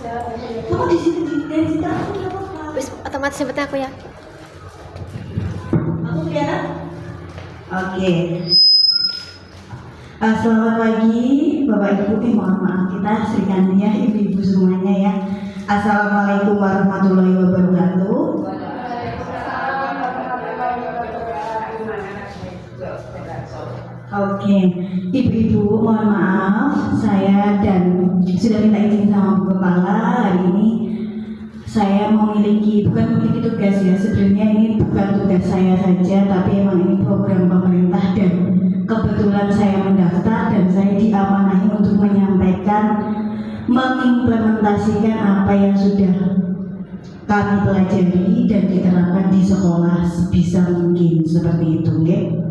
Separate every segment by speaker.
Speaker 1: Kamu di sini dari situ aku nggak apa-apa.
Speaker 2: Wis otomatis sebetnya aku ya.
Speaker 1: Aku kelihatan? Oke. Selamat pagi Bapak Ibu. Mohon maaf kita serikan ya ibu-ibu semuanya ya. Assalamualaikum warahmatullahi wabarakatuh. Oke, ibu-ibu mohon maaf saya dan sudah minta izin sama Bu Kepala hari ini saya bukan memiliki tugas ya, sebenarnya ini bukan tugas saya saja tapi emang ini program pemerintah dan kebetulan saya mendaftar dan saya diamanahi untuk mengimplementasikan apa yang sudah kami pelajari dan diterapkan di sekolah sebisa mungkin seperti itu, nggih.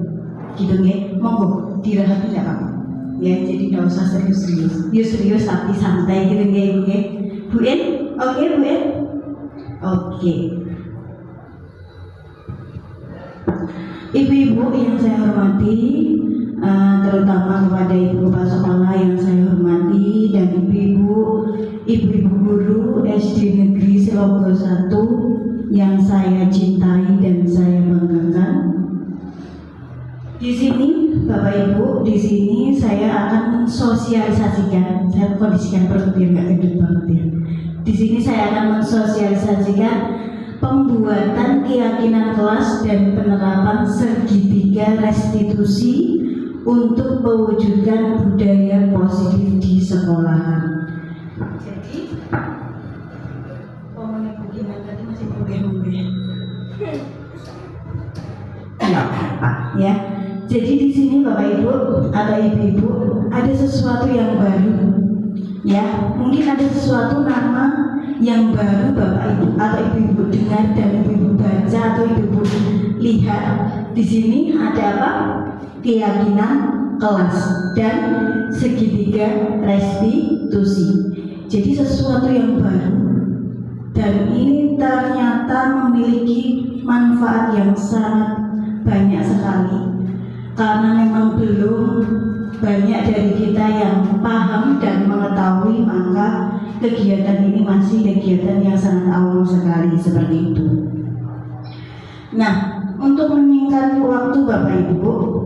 Speaker 1: Gitu nggih, monggo dirahati tidak Pak? Ya, jadi nggak usah serius-serius. Ya serius tapi santai gitu nggih, Ibu nggih. Bu En, oke Bu En? Oke. Ibu-ibu yang saya hormati, terutama kepada ibu kepala sekolah yang saya hormati dan ibu-ibu guru SD Negeri Selogo 1 yang saya cintai dan saya banggakan. Di sini Bapak Ibu, di sini saya akan mensosialisasikan, saya kondisikan perut biar nggak gendut banget ya. Di sini saya akan mensosialisasikan pembuatan keyakinan kelas dan penerapan segitiga restitusi untuk mewujudkan budaya positif di sekolah. Jadi, ngomongin gimana tadi masih mungkin nggak apa ya. Jadi di sini Bapak Ibu atau Ibu-ibu ada sesuatu yang baru, ya. Mungkin ada sesuatu nama yang baru Bapak Ibu atau Ibu-ibu dengar dan Ibu-ibu baca atau Ibu-ibu lihat. Di sini ada apa? Keyakinan kelas dan segitiga restitusi. Jadi sesuatu yang baru dan ini ternyata memiliki manfaat yang sangat banyak sekali. Karena memang belum banyak dari kita yang paham dan mengetahui, maka kegiatan ini masih kegiatan yang sangat awam sekali seperti itu. Nah, untuk menyingkat waktu Bapak Ibu,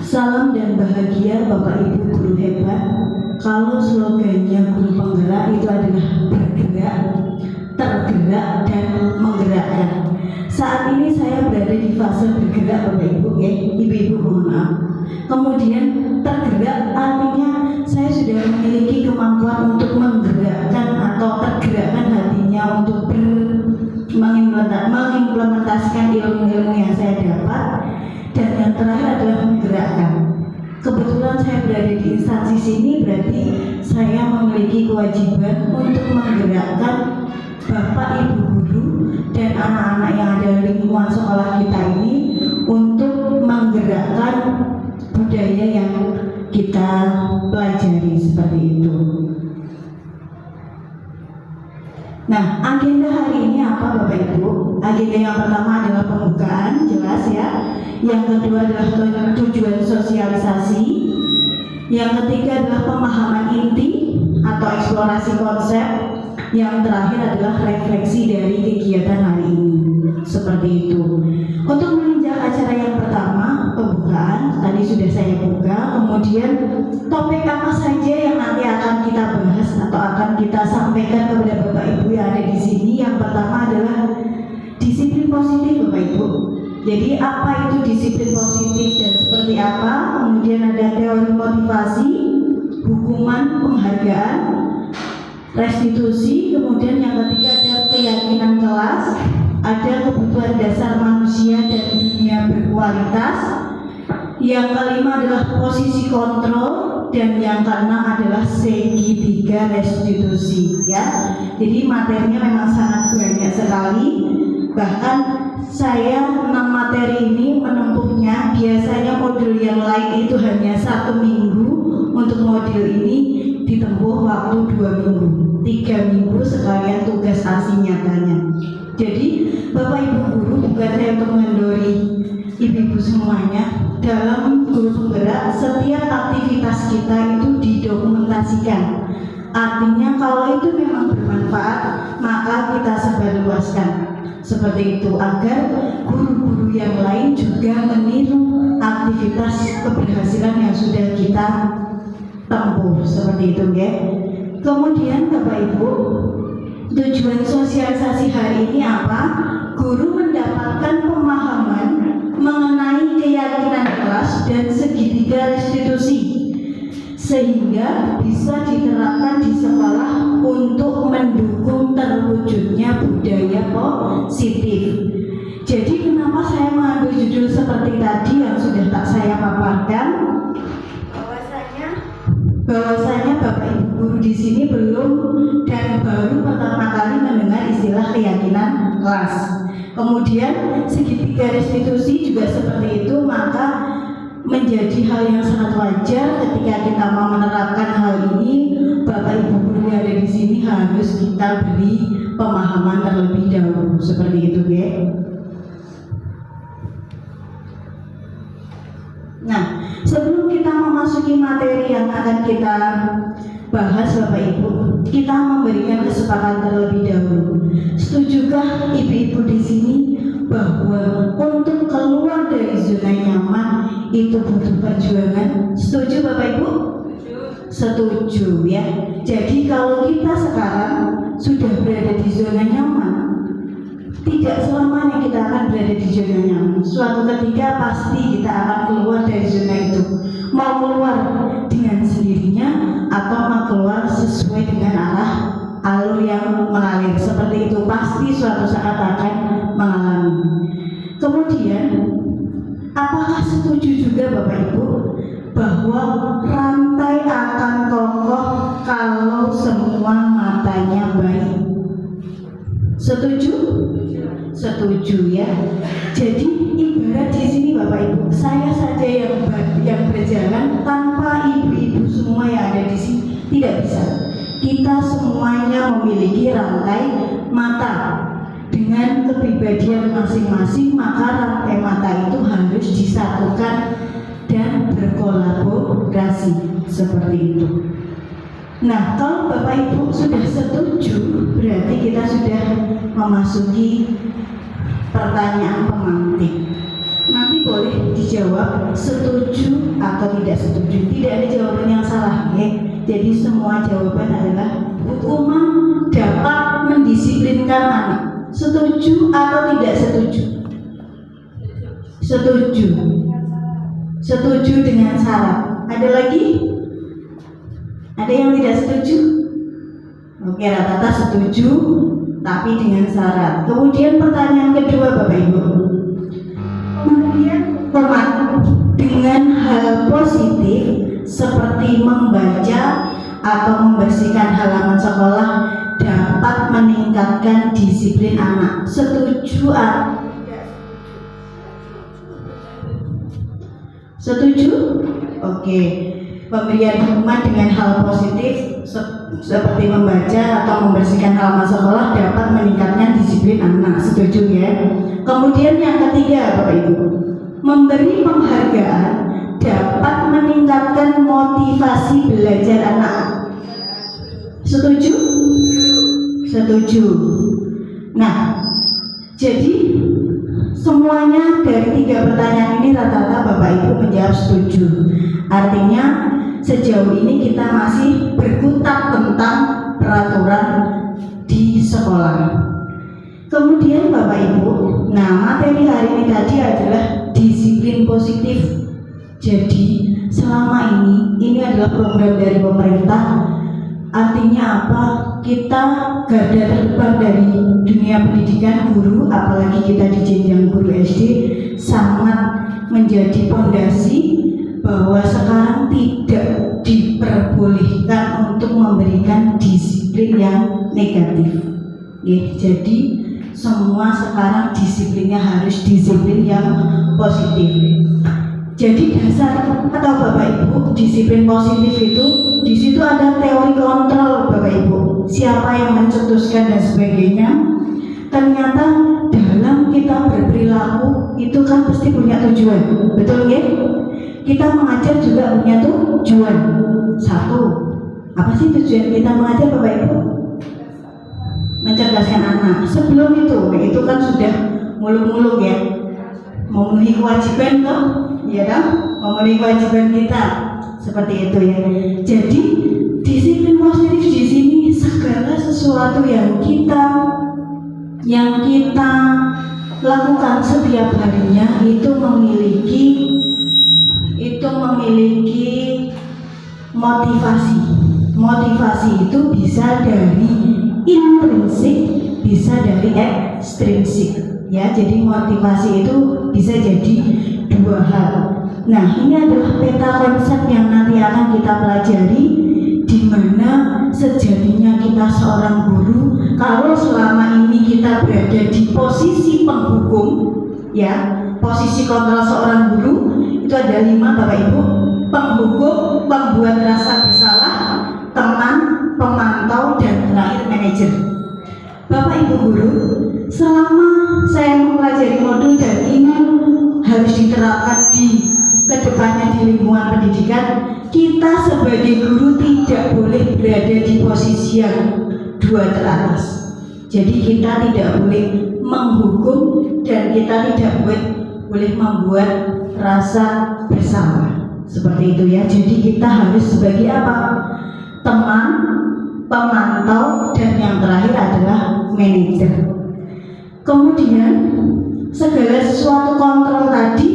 Speaker 1: salam dan bahagia Bapak Ibu guru hebat. Kalau slogannya guru penggerak itu adalah bergerak, tergerak dan menggerakkan. Saat ini saya berada di fase bergerak Bapak Ibu ya, ibu-ibu mohon maaf. Kemudian tergerak artinya saya sudah memiliki kemampuan untuk menggerakkan atau tergerakkan hatinya untuk mengimplementasikan ilmu-ilmu yang saya dapat. Dan yang terakhir adalah menggerakkan. Kebetulan saya berada di instansi sini, berarti saya memiliki kewajiban untuk menggerakkan Bapak Ibu guru dan anak-anak yang ada di lingkungan sekolah kita ini untuk menggerakkan budaya yang kita pelajari seperti itu. Nah, agenda hari ini apa Bapak Ibu? Agenda yang pertama adalah pembukaan, jelas ya. Yang kedua adalah tujuan sosialisasi. Yang ketiga adalah pemahaman inti atau eksplorasi konsep. Yang terakhir adalah refleksi dari kegiatan hari ini. Seperti itu. Untuk menunjang acara yang pertama, pembukaan, tadi sudah saya buka. Kemudian topik apa saja yang nanti akan kita bahas atau akan kita sampaikan kepada Bapak Ibu yang ada di sini. Yang pertama adalah disiplin positif Bapak Ibu. Jadi apa itu disiplin positif dan seperti apa? Kemudian ada teori motivasi, hukuman, penghargaan, restitusi. Kemudian yang ketiga ada keyakinan kelas, ada kebutuhan dasar manusia dan dunia berkualitas. Yang kelima adalah posisi kontrol dan yang keenam adalah segitiga restitusi. Ya, jadi materinya memang sangat banyak sekali. Bahkan saya 6 materi ini menempuhnya, biasanya modul yang lain itu hanya 1 minggu. Untuk modul ini ditempuh waktu 2 minggu, 3 minggu sekalian tugas asli nyatanya. Jadi Bapak Ibu guru, bukan saya untuk mengendori ibu-ibu semuanya, dalam guru penggerak setiap aktivitas kita itu didokumentasikan. Artinya kalau itu memang bermanfaat, maka kita sebarluaskan seperti itu, agar guru-guru yang lain juga meniru aktivitas keberhasilan yang sudah kita tempuh seperti itu ya. Kemudian Bapak Ibu, tujuan sosialisasi hari ini apa? Guru mendapatkan pemahaman mengenai keyakinan kelas dan segitiga restitusi, sehingga bisa diterapkan di sekolah untuk mendukung terwujudnya budaya positif. Jadi kenapa saya mengambil judul seperti tadi yang sudah tak saya paparkan? Bahwasanya Bapak Ibu guru di sini belum dan baru pertama kali mendengar istilah keyakinan kelas. Kemudian segitiga restitusi juga seperti itu, maka menjadi hal yang sangat wajar ketika kita mau menerapkan hal ini. Bapak Ibu guru yang ada di sini harus kita beri pemahaman terlebih dahulu seperti itu ya. Nah, sebelum kita memasuki materi yang akan kita bahas Bapak Ibu, kita memberikan kesepakatan terlebih dahulu. Setujukah ibu-ibu di sini bahwa untuk keluar dari zona nyaman itu butuh perjuangan? Setuju Bapak Ibu? Setuju ya. Jadi kalau kita sekarang sudah berada di zona nyaman, tidak selamanya kita akan berada di zona nyaman. Suatu ketika pasti kita akan keluar dari zona itu. Mau keluar dengan sendirinya atau mau keluar sesuai dengan arah alur yang mengalir, seperti itu pasti suatu saat akan mengalami. Kemudian, apakah setuju juga Bapak Ibu bahwa rantai akan kokoh kalau semua matanya baik? Setuju? Setuju ya. Jadi ibarat di sini Bapak Ibu, saya saja yang berjalan tanpa ibu-ibu semua yang ada di sini tidak bisa. Kita semuanya memiliki rantai mata dengan kepribadian masing-masing, maka rantai mata itu harus disatukan dan berkolaborasi seperti itu. Nah, kalau Bapak Ibu sudah setuju, berarti kita sudah memasuki pertanyaan pemantik. Nanti boleh dijawab setuju atau tidak setuju. Tidak ada jawaban yang salah ya. Jadi semua jawaban adalah hukuman dapat mendisiplinkan anak. Setuju atau tidak setuju? Setuju. Setuju dengan syarat. Ada lagi? Ada yang tidak setuju? Oke, rata-rata setuju tapi dengan syarat. Kemudian pertanyaan kedua Bapak Ibu, kemudian dengan hal positif seperti membaca atau membersihkan halaman sekolah dapat meningkatkan disiplin anak. Setuju atau tidak setuju? Setuju? Oke. Pemberian hukuman dengan hal positif seperti membaca atau membersihkan halaman sekolah dapat meningkatkan disiplin anak. Setuju ya? Kemudian yang ketiga Bapak Ibu, memberi penghargaan dapat meningkatkan motivasi belajar anak. Setuju? Setuju. Nah, jadi semuanya dari tiga pertanyaan ini rata-rata Bapak Ibu menjawab setuju. Artinya sejauh ini kita masih berkutat tentang peraturan di sekolah. Kemudian Bapak Ibu, nah materi hari ini tadi adalah disiplin positif. Jadi selama ini adalah program dari pemerintah. Artinya apa? Kita garda terdepan dari dunia pendidikan guru, apalagi kita di jenjang guru SD, sangat menjadi fondasi bahwa sekarang tidak diperbolehkan untuk memberikan disiplin yang negatif. Ya, jadi semua sekarang disiplinnya harus disiplin yang positif. Jadi dasar atau Bapak Ibu disiplin positif itu di situ ada teori kontrol Bapak Ibu. Siapa yang mencetuskan dan sebagainya. ternyata dalam kita berperilaku itu kan pasti punya tujuan, betul ya? Kita mengajar juga punya tujuan. Satu, apa sih tujuan kita mengajar Bapak Ibu? Mencerdaskan anak. Sebelum itu kan sudah muluk-muluk ya, memenuhi kewajiban toh, ya kan? Memenuhi kewajiban kita seperti itu ya. Jadi disiplin positif di sini segala sesuatu yang kita lakukan setiap harinya itu memiliki motivasi. Motivasi itu bisa dari intrinsik, bisa dari ekstrinsik ya. Jadi motivasi itu bisa jadi dua hal. Nah, ini adalah peta konsep yang nanti akan kita pelajari, di mana sejatinya kita seorang guru. Kalau selama ini kita berada di posisi penghukum ya, posisi kontrol seorang guru itu ada 5 Bapak Ibu: penghukum, pembuat rasa bersalah, teman, pemantau, dan terakhir manajer. Bapak Ibu guru, selama saya mempelajari modul dan ini harus diterapkan di kedepannya di lingkungan pendidikan, kita sebagai guru tidak boleh berada di posisi yang 2 teratas. Jadi kita tidak boleh menghukum dan kita tidak boleh membuat rasa bersalah seperti itu ya. Jadi kita harus sebagai apa? Teman, pemantau, dan yang terakhir adalah manajer. Kemudian segala sesuatu kontrol tadi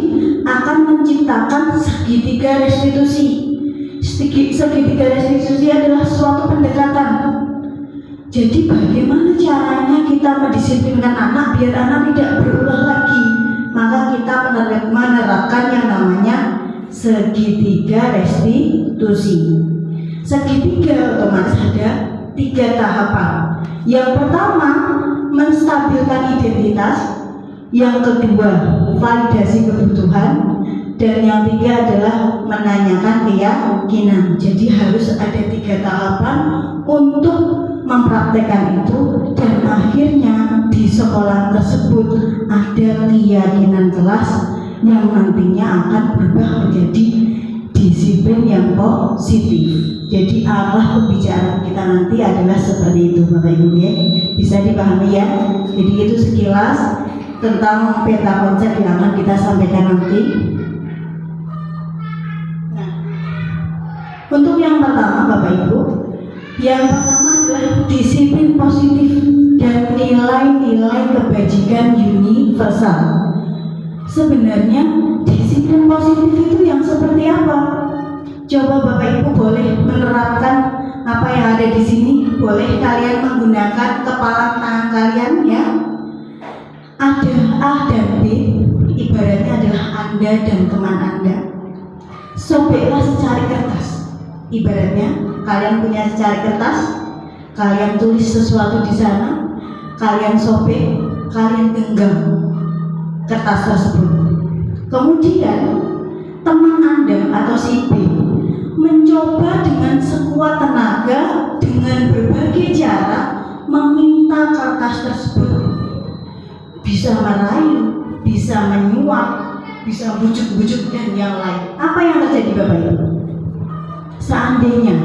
Speaker 1: akan menciptakan segitiga restitusi. Segitiga restitusi adalah suatu pendekatan. Jadi bagaimana caranya kita mendisiplinkan anak biar anak tidak berulah lagi? Maka kita menerapkan yang namanya segitiga restitusi. Segitiga otomatis ada 3 tahapan. Yang pertama, menstabilkan identitas. Yang kedua, validasi kebutuhan. Dan yang 3 adalah menanyakan keyakinan. Jadi harus ada 3 tahapan untuk mempraktekkan itu, dan akhirnya di sekolah tersebut ada keyakinan kelas yang nantinya akan berubah menjadi disiplin yang positif. Jadi arah pembicaraan kita nanti adalah seperti itu Bapak Ibu ya. Bisa dipahami ya. Jadi itu sekilas tentang peta konsep yang akan kita sampaikan nanti. Nah, untuk yang pertama Bapak Ibu, yang pertama adalah disiplin positif dan nilai-nilai kebajikan universal. Sebenarnya disiplin positif itu yang seperti apa? Coba Bapak Ibu boleh menerapkan apa yang ada di sini. Boleh kalian menggunakan kepala tangan kalian ya. Ada A dan B, ibaratnya adalah Anda dan teman Anda. Sobeklah secari kertas. Ibaratnya kalian punya secari kertas, kalian tulis sesuatu di sana, kalian sobek, kalian genggam kertas tersebut. Kemudian teman Anda atau si B mencoba dengan sekuat tenaga dengan berbagai cara meminta kertas tersebut. Bisa merayu, bisa menyuap, bisa bujuk-bujuk dan yang lain. Apa yang terjadi Bapak Ibu? Seandainya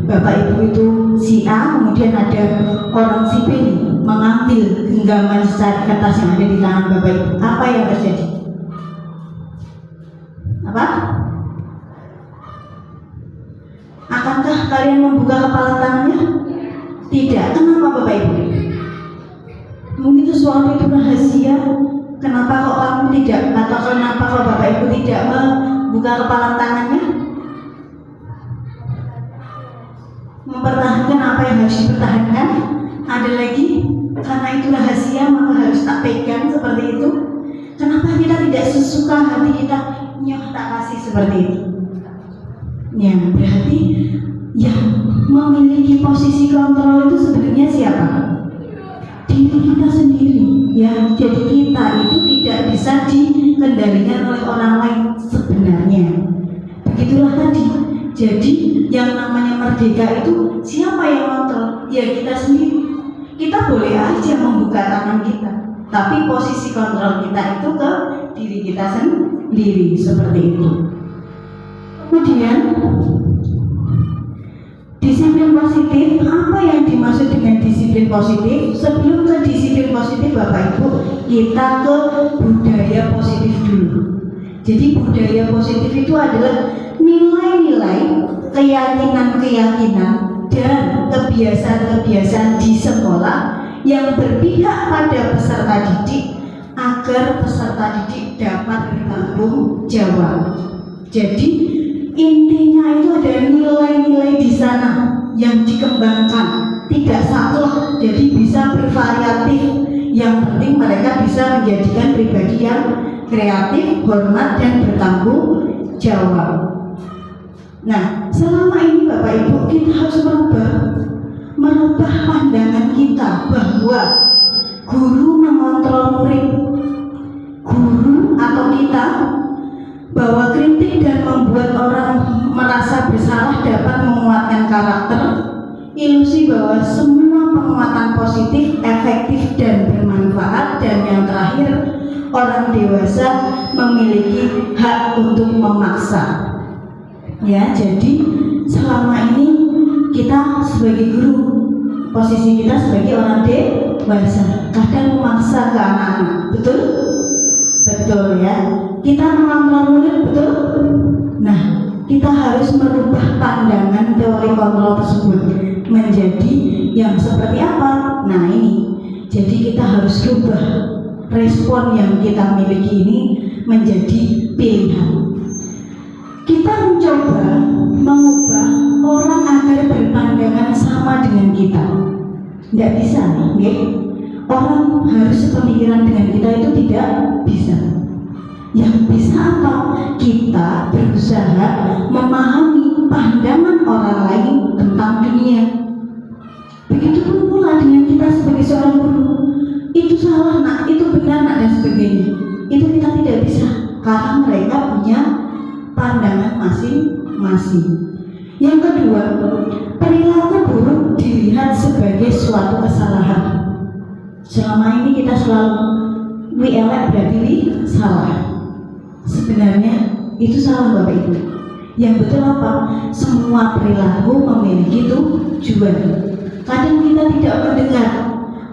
Speaker 1: Bapak Ibu itu si A, kemudian ada orang si B mengambil genggaman secari kertas yang ada di tangan Bapak Ibu, apa yang terjadi? Apa? Akankah kalian membuka kepala tangannya? Tidak. Kenapa Bapak Ibu? Mungkin sesuatu itu rahasia. Kenapa kok kamu tidak? Atau kenapa kok Bapak Ibu tidak membuka kepala tangannya? Mempertahankan apa yang harus dipertahankan. Ada lagi, karena itu rahasia maka harus tak pegang seperti itu. Kenapa kita tidak sesuka hati kita, nyoh tak kasih seperti itu? Ya berarti yang memiliki posisi kontrol itu sebenarnya siapa? Diri kita sendiri ya. Jadi kita itu tidak bisa dikendalikan oleh orang lain sebenarnya. Begitulah tadi. Jadi yang namanya merdeka itu siapa yang kontrol? Ya kita sendiri. kita boleh aja membuka tangan kita, tapi posisi kontrol kita itu ke diri kita sendiri, seperti itu. Kemudian disiplin positif, apa yang dimaksud dengan disiplin positif? Sebelum ke disiplin positif Bapak Ibu, kita ke budaya positif dulu. Jadi budaya positif itu adalah nilai-nilai, keyakinan-keyakinan dan kebiasaan-kebiasaan di sekolah yang berpihak pada peserta didik agar peserta didik dapat bertanggung jawab. Jadi intinya itu ada nilai-nilai di sana yang dikembangkan, tidak satu, jadi bisa bervariatif. Yang penting mereka bisa menjadikan pribadi yang kreatif, hormat, dan bertanggung jawab. Nah, selama ini Bapak Ibu kita harus merubah pandangan kita bahwa guru mengontrol murid, guru atau kita, bahwa kritik dan membuat orang merasa bersalah dapat menguatkan karakter, ilusi bahwa semua penguatan positif, efektif, dan bermanfaat, dan yang terakhir, orang dewasa memiliki hak untuk memaksa. Ya, jadi selama ini kita sebagai guru, posisi kita sebagai orang dewasa, kadang memaksa ke anak-anak, betul? Betul ya. Kita mengontrol murid, betul? Nah, kita harus merubah pandangan teori kontrol tersebut menjadi yang seperti apa? Nah ini, jadi kita harus rubah respon yang kita miliki ini menjadi pilihan. Kita mencoba mengubah orang agar berpandangan sama dengan kita. Nggak bisa, nih. Orang harus sepemikiran dengan kita itu tidak bisa. Yang bisa apa? Kita berusaha memahami pandangan orang lain tentang dunia. Begitupun pula dengan kita sebagai seorang guru. Itu salah nak, itu benar nak, dan sebagainya. Itu kita tidak bisa karena mereka punya pandangan masing-masing. Yang kedua, perilaku buruk dilihat sebagai suatu kesalahan. Selama ini kita selalu elek berarti salah. Sebenarnya itu salah Bapak Ibu. Yang betul apa? Semua perilaku memiliki tujuan. Kadang kita tidak mendengar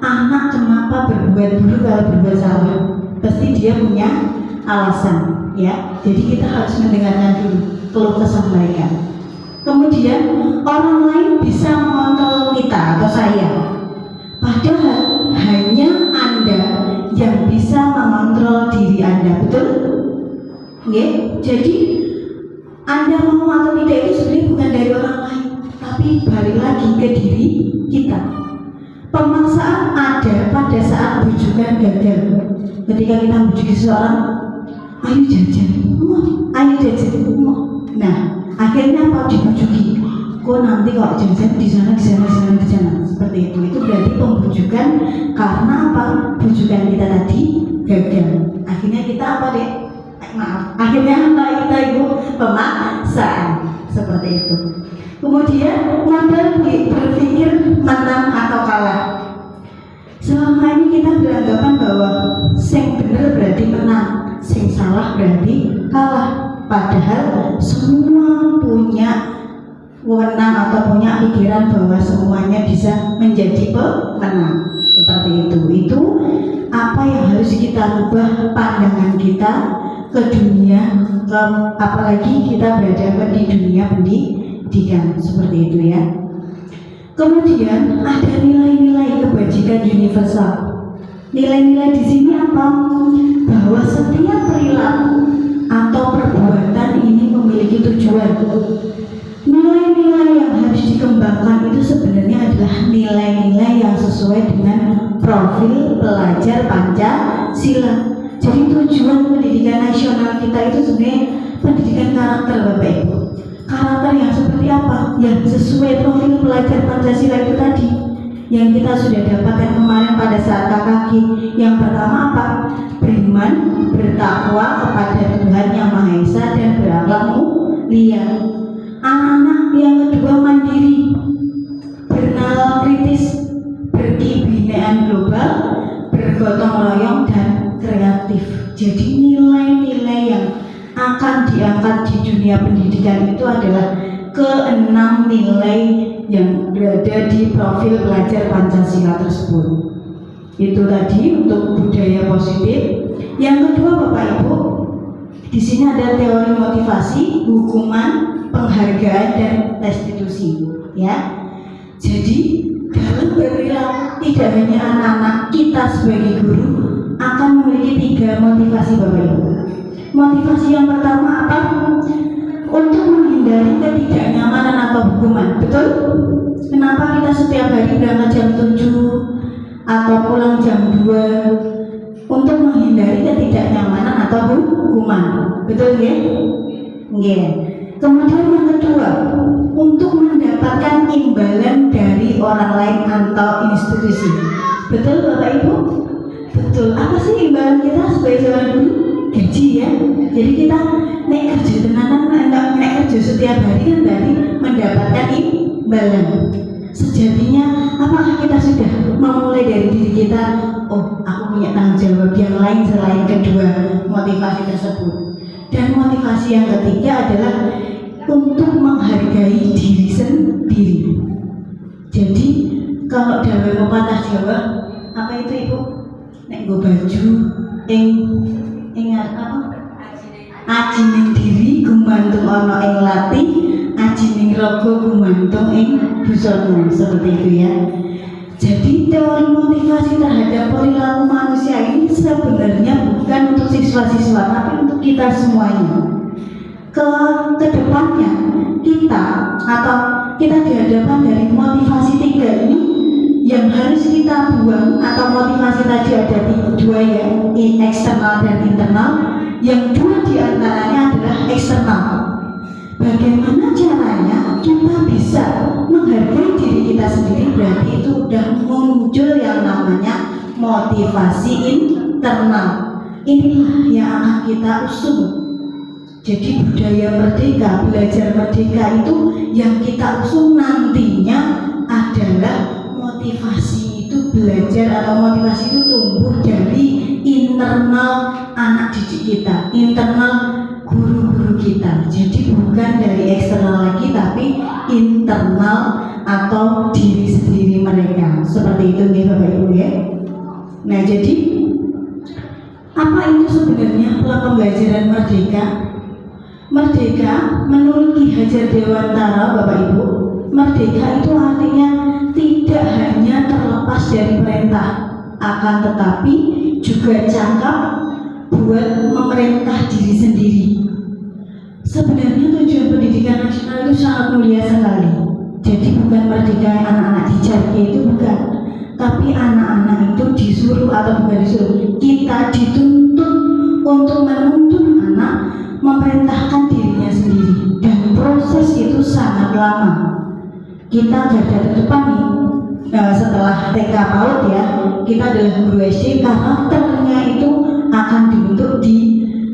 Speaker 1: anak kenapa berbuat buruk kalau berbuat salah. Pasti dia punya alasan, ya. Jadi kita harus mendengarkan dulu keluh kesah mereka. Kemudian orang lain bisa mengontrol kita atau saya. Padahal hanya Anda yang bisa mengontrol diri Anda, betul? Oke, jadi Anda mau atau tidak itu sebenarnya bukan dari orang lain, tapi balik lagi ke diri kita. Pemaksaan ada pada saat bujukan gagal. Ketika kita bujuki seseorang, ayo jajan, ayo jajan. Nah, akhirnya apa dibujuki? Kok nanti kalau jajan di sana, seperti itu. Itu berarti pembujukan karena apa? Bujukan kita tadi gagal. Akhirnya kita apa deh? Akhirnya apa kita itu pemaksaan seperti itu. Kemudian model berpikir menang atau kalah. Selama ini kita beranggapan bahwa sing bener berarti menang, sing salah berarti kalah. Padahal semua punya wewenang atau punya pikiran bahwa semuanya bisa menjadi pemenang. Seperti itu. Itu apa yang harus kita rubah pandangan kita ke dunia, apalagi kita berada di dunia pendidikan, seperti itu ya. Kemudian ada nilai-nilai kebajikan universal. Nilai-nilai di sini apa? Bahwa setiap perilaku atau perbuatan ini memiliki tujuan. Nilai-nilai yang harus dikembangkan itu sebenarnya adalah nilai-nilai yang sesuai dengan profil pelajar Pancasila. Jadi tujuan pendidikan nasional kita itu sebenarnya pendidikan karakter Bapak Ibu. Karakter yang seperti apa? Yang sesuai profil pelajar Pancasila itu tadi, yang kita sudah dapatkan kemarin pada saat KKG. Yang pertama apa? Beriman, bertakwa kepada Tuhan Yang Maha Esa dan berakhlak mulia. Anak-anak yang kedua mandiri, bernalar kritis, berkibi Jadi nilai-nilai yang akan diangkat di dunia pendidikan itu adalah keenam nilai yang berada di profil pelajar Pancasila tersebut. Itu tadi untuk budaya positif. Yang kedua Bapak Ibu, di sini ada teori motivasi, hukuman, penghargaan dan restitusi. Ya, jadi dalam berperilaku tidak hanya anak-anak, kita sebagai guru akan memiliki 3 motivasi Bapak Ibu. Motivasi yang pertama apa? Untuk menghindari ketidaknyamanan atau hukuman. Betul? Kenapa kita setiap hari berangkat jam 7 atau pulang jam 2? Untuk menghindari ketidaknyamanan atau hukuman. Betul ya? Yeah. Kemudian yang kedua, untuk mendapatkan imbalan dari orang lain atau institusi. Betul Bapak Ibu? Betul. Apa sih imbalan kita sebagai seorang guru? Gaji ya. Jadi kita naik kerja tenanan, naik kerja setiap hari kan berarti mendapatkan imbalan. Sejatinya apakah kita sudah memulai dari diri kita? Oh, aku punya tanggung jawab yang lain selain kedua motivasi tersebut. Dan motivasi yang ketiga adalah untuk menghargai diri sendiri. Jadi kalau dalam pepatah Jawa, apa itu Ibu? Nek nggo baju ingat apa? Ajining diri gumantung ana ing latih, ajining raga gumantung ing busana, seperti itu ya. Jadi teori motivasi terhadap perilaku manusia ini sebenarnya bukan untuk siswa-siswa, tapi untuk kita semuanya. Ke depannya kita di hadapan dari motivasi 3 ini yang harus kita buang, atau motivasi tadi ada 2 ya, eksternal dan internal. Yang 2 diantaranya adalah eksternal. Bagaimana caranya kita bisa menghargai diri kita sendiri? Berarti itu sudah muncul yang namanya motivasi internal. Inilah yang akan kita usung. Jadi budaya merdeka, belajar merdeka itu yang kita usung nantinya adalah motivasi itu belajar, atau motivasi itu tumbuh dari internal anak didik kita, internal guru-guru kita. Jadi bukan dari eksternal lagi, tapi internal atau diri sendiri mereka. Seperti itu ya Bapak Ibu ya. Nah, jadi apa itu sebenarnya pembelajaran merdeka? Merdeka menurut Ki Hajar Dewantara Bapak Ibu, merdeka itu artinya tidak hanya terlepas dari perintah, akan tetapi juga cakap buat memerintah diri sendiri. Sebenarnya tujuan pendidikan nasional itu sangat mulia sekali. Jadi bukan merdeka anak-anak dicari, itu bukan, tapi anak-anak itu disuruh, atau bukan disuruh, kita dituntut untuk menuntun anak memerintahkan dirinya sendiri, dan proses itu sangat lama. Kita garda terdepan nih, setelah TK PAUD ya, kita adalah guru SD, karakternya itu akan dibentuk di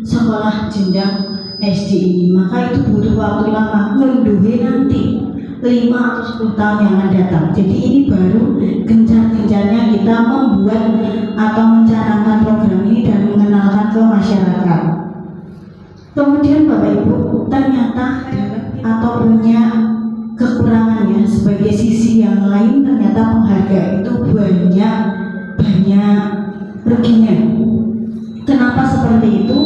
Speaker 1: sekolah jenjang SD ini. Maka itu butuh waktu lama, menduhe nanti 5 atau 10 tahun yang akan datang. Jadi ini baru gencar-gencarnya kita membuat atau mencanangkan program ini dan mengenalkan ke masyarakat. Kemudian Bapak Ibu, ternyata atau punya kekurangannya sebagai sisi yang lain, ternyata penghargaan itu banyak ruginya. Kenapa seperti itu?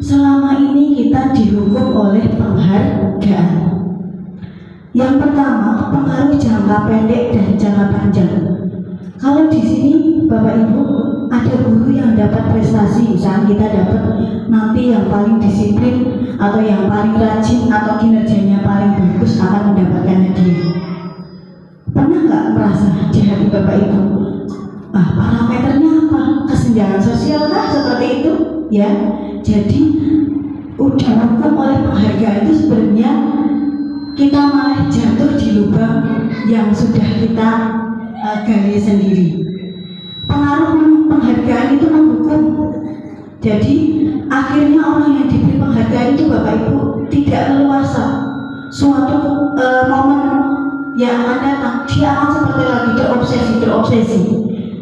Speaker 1: Selama ini kita dihukum oleh penghargaan. Yang pertama, pengaruh jangka pendek dan jangka panjang. Kalau di sini Bapak Ibu ada guru yang dapat prestasi, misalnya kita dapat nanti yang paling disiplin atau yang paling rajin atau kinerjanya paling bagus akan mendapatkan hadiah. Pernah nggak merasa di hati Bapak Ibu, parameternya apa? Kesenjangan sosial kah? Seperti itu ya. Jadi udah hukum oleh penghargaan itu sebenarnya kita malah jatuh di lubang yang sudah kita gali sendiri. Pengaruh penghargaan itu menghukum. Jadi akhirnya orang yang diberi penghargaan itu Bapak Ibu tidak leluasa. Suatu momen yang akan datang, dia akan seperti lagi terobsesi.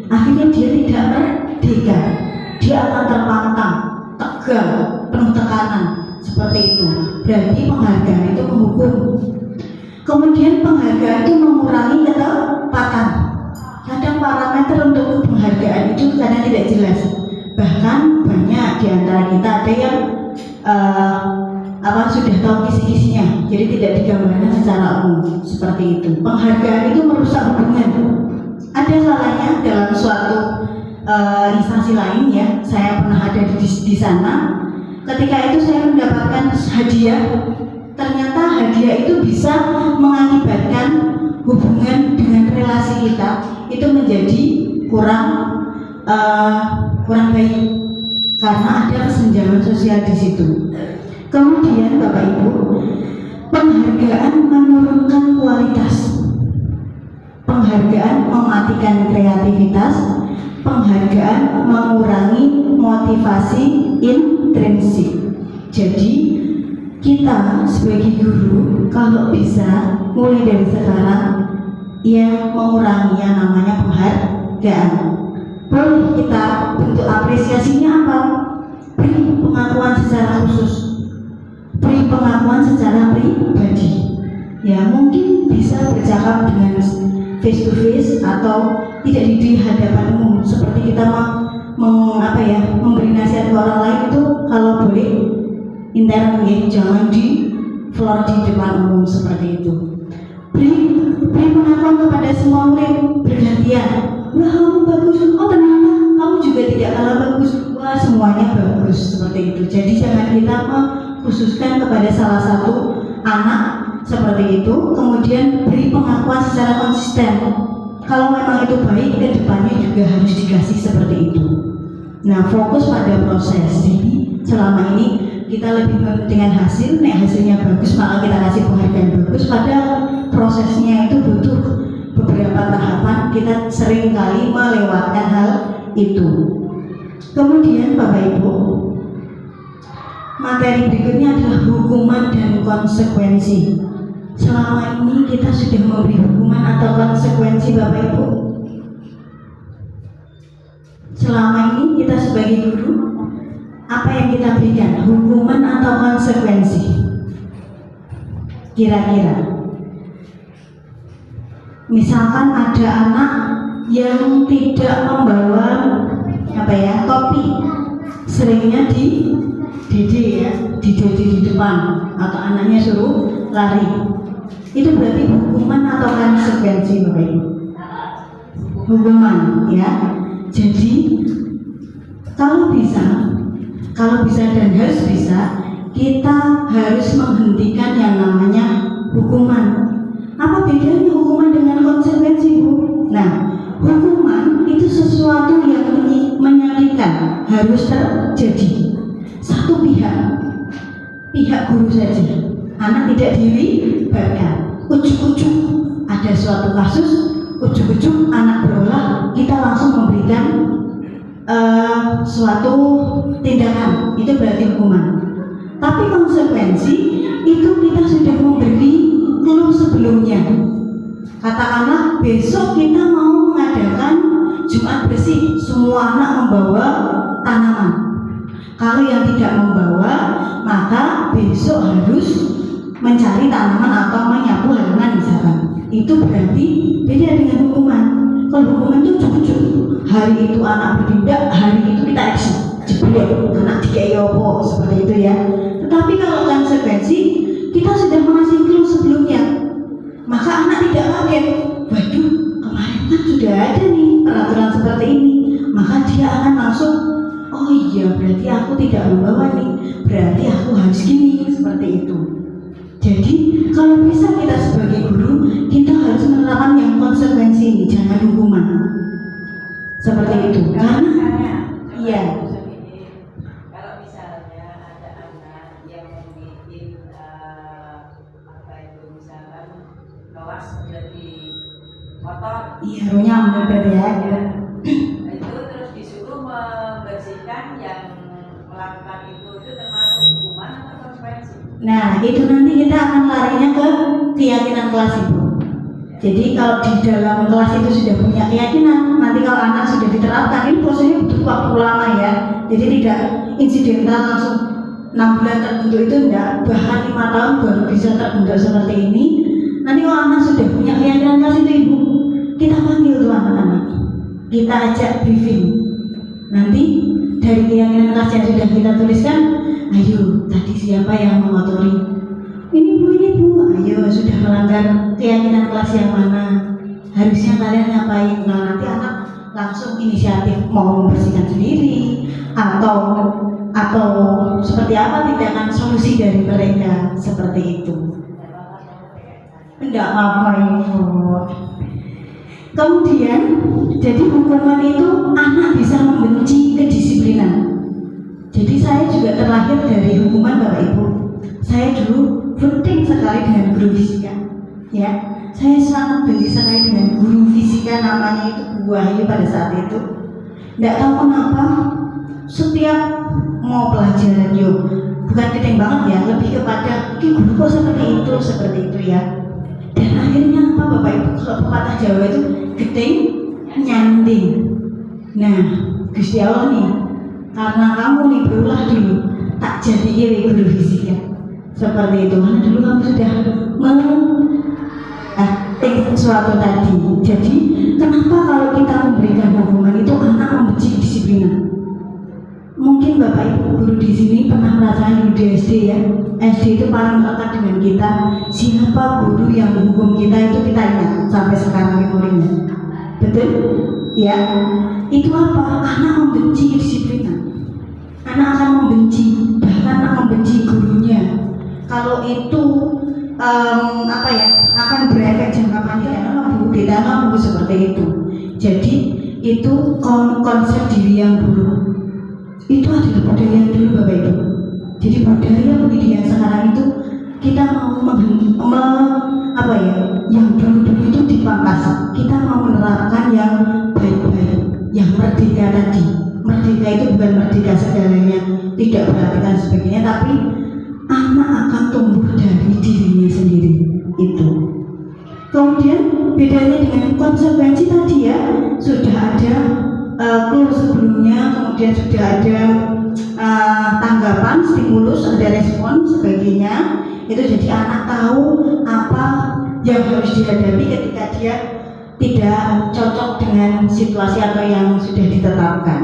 Speaker 1: Akhirnya dia tidak merdeka. dia akan terpantang, tegang, penuh tekanan, seperti itu. Berarti penghargaan itu menghukum. Kemudian penghargaan itu mengurangi ketepatan. Kadang parameter untuk penghargaan itu kadang tidak jelas. Bahkan banyak di antara kita ada yang sudah tahu kisi-kisinya, jadi tidak digambarkan secara umum seperti itu. Penghargaan itu merusak hubungan. Ada salahnya dalam suatu instansi lain ya. Saya pernah ada di sana. Ketika itu saya mendapatkan hadiah. Ternyata hadiah itu bisa mengakibatkan hubungan dengan relasi kita itu menjadi kurang baik karena ada kesenjangan sosial di situ. Kemudian Bapak Ibu, penghargaan menurunkan kualitas. Penghargaan mematikan kreativitas. Penghargaan mengurangi motivasi intrinsik. Jadi kita sebagai guru kalau bisa mulai dari sekarang ya mengurangi yang namanya penghargaan. Boleh kita bentuk apresiasinya apa? Beri pengakuan secara khusus, beri pengakuan secara pribadi. Ya mungkin bisa bercakap dengan face to face atau tidak di hadapan umum seperti kita memberi nasihat ke orang lain itu kalau boleh intern ya, jangan di floor di depan umum seperti itu. Beri pengakuan kepada semua murid bergantian. Wah kamu bagus, oh ternyata kamu juga tidak kalah bagus. Wah semuanya bagus seperti itu. Jadi jangan kita khususkan kepada salah satu anak seperti itu. Kemudian beri pengakuan secara konsisten. Kalau memang itu baik, ke depannya juga harus dikasih seperti itu. Nah fokus pada proses. Jadi selama ini kita lebih mementingkan hasil, hasilnya bagus maka kita kasih penghargaan bagus. Padahal prosesnya itu butuh beberapa tahapan, kita sering kali melewatkan hal itu. Kemudian Bapak Ibu, materi berikutnya adalah hukuman dan konsekuensi. Selama ini kita sudah memberi hukuman atau konsekuensi Bapak Ibu? Selama ini kita sebagai guru apa yang kita berikan, hukuman atau konsekuensi? Kira-kira misalkan ada anak yang tidak membawa topi, seringnya di depan atau anaknya suruh lari, itu berarti hukuman atau konsekuensi Bapak Ibu? Hukuman ya. Jadi kalau bisa dan harus bisa, kita harus menghentikan yang namanya hukuman. Apa bedanya hukuman dengan konsekuensi, Bu? Nah, hukuman itu sesuatu yang menyakitkan, harus terjadi. Satu pihak guru saja, anak tidak dilibatkan. Ujuk-ujuk ada suatu kasus, ujuk-ujuk anak berolah, kita langsung memberikan suatu tindakan, itu berarti hukuman. Tapi konsekuensi itu kita sudah memberi clue sebelumnya. Katakanlah besok kita mau mengadakan Jumat bersih, semua anak membawa tanaman. Kalau yang tidak membawa, maka besok harus mencari tanaman atau menyapu halaman misalkan. Itu berarti beda dengan hukuman. Kalau hukuman itu cukup. Hari itu anak bertindak, hari itu kita action, jebol, anak dikeyopo seperti itu ya. Tetapi kalau konsekuensi kita sudah mengasih clue sebelumnya, maka anak tidak kaget. Waduh, kemarin kan sudah ada nih peraturan seperti ini, maka dia akan langsung, oh iya berarti aku tidak membawa nih, berarti aku harus gini, seperti itu. Jadi kalau bisa kita sebagai guru, kita harus menerapkan yang konsekuensi ini, jangan hukuman. Seperti itu. Karena iya.
Speaker 2: Kalau misalnya ada anak yang membuat misalkan kelas menjadi kotor.
Speaker 1: Iya, runyam benar ya.
Speaker 2: Itu terus disuruh membersihkan yang melakukan itu termasuk hukuman atau konsekuensi?
Speaker 1: Nah, itu nanti kita akan larinya ke keyakinan kelas Ibu. Jadi kalau di dalam kelas itu sudah punya keyakinan, nanti kalau anak sudah diterapkan, ini prosesnya butuh waktu lama ya. Jadi tidak insidental langsung 6 bulan terbentuk itu enggak, bahkan 5 tahun baru bisa terbentuk seperti ini. Nanti kalau anak sudah punya keyakinan kelas itu ibu, kita panggil tuh anak-anak, kita ajak briefing. Nanti dari keyakinan kelas yang sudah kita tuliskan, ayo tadi siapa yang mengotori? Ini bu, ayo sudah melanggar keyakinan kelas yang mana? Harusnya kalian ngapain? Nah nanti anak langsung inisiatif mau membersihkan sendiri atau seperti apa tindakan solusi dari mereka seperti itu. Tidak apa-apa ibu. Kemudian jadi hukuman itu anak bisa membenci kedisiplinan. Jadi saya juga terlahir dari hukuman Bapak Ibu. Saya dulu penting sekali dengan guru fisika, ya. Saya sangat benci sekali dengan guru fisika, namanya itu Bu Wahyu pada saat itu. Tidak tahu kenapa setiap mau pelajaran bukan gedeng banget ya, lebih kepada guru kok seperti itu ya. Dan akhirnya apa Bapak Ibu, kalau pepatah Jawa itu gedeng nyanting. Nah Gusti Allah nih, karena kamu nih berulah dulu, tak jadi guru fisika seperti itu. Karena dulu kamu sudah sesuatu tadi. Jadi kenapa kalau kita memberikan hukuman itu anak membenci kedisiplinan? Mungkin Bapak Ibu guru di sini pernah merasakan di SD ya. SD itu paling melekat dengan kita. Siapa guru yang menghukum kita itu kita ingat sampai sekarang memorinya. Betul? Ya. Itu apa? Anak membenci kedisiplinan. Anak akan membenci, bahkan anak membenci gurunya. Kalau itu akan berefek jangka panjang tidak seperti itu. Jadi itu konsep diri yang buruk. Itu adalah budaya yang dulu Bapak Ibu. Jadi budaya pendidikan sekarang itu kita yang dulu itu dipangkas. Kita mau menerapkan yang baik-baik, yang merdeka tadi. Merdeka itu bukan merdeka segalanya, tidak perhatikan sebagainya, tapi anak akan tumbuh dari dirinya sendiri itu. Kemudian bedanya dengan konsekuensi tadi ya, sudah ada clue sebelumnya, kemudian sudah ada tanggapan, stimulus, ada respon sebagainya. Itu jadi anak tahu apa yang harus dihadapi ketika dia tidak cocok dengan situasi atau yang sudah ditetapkan.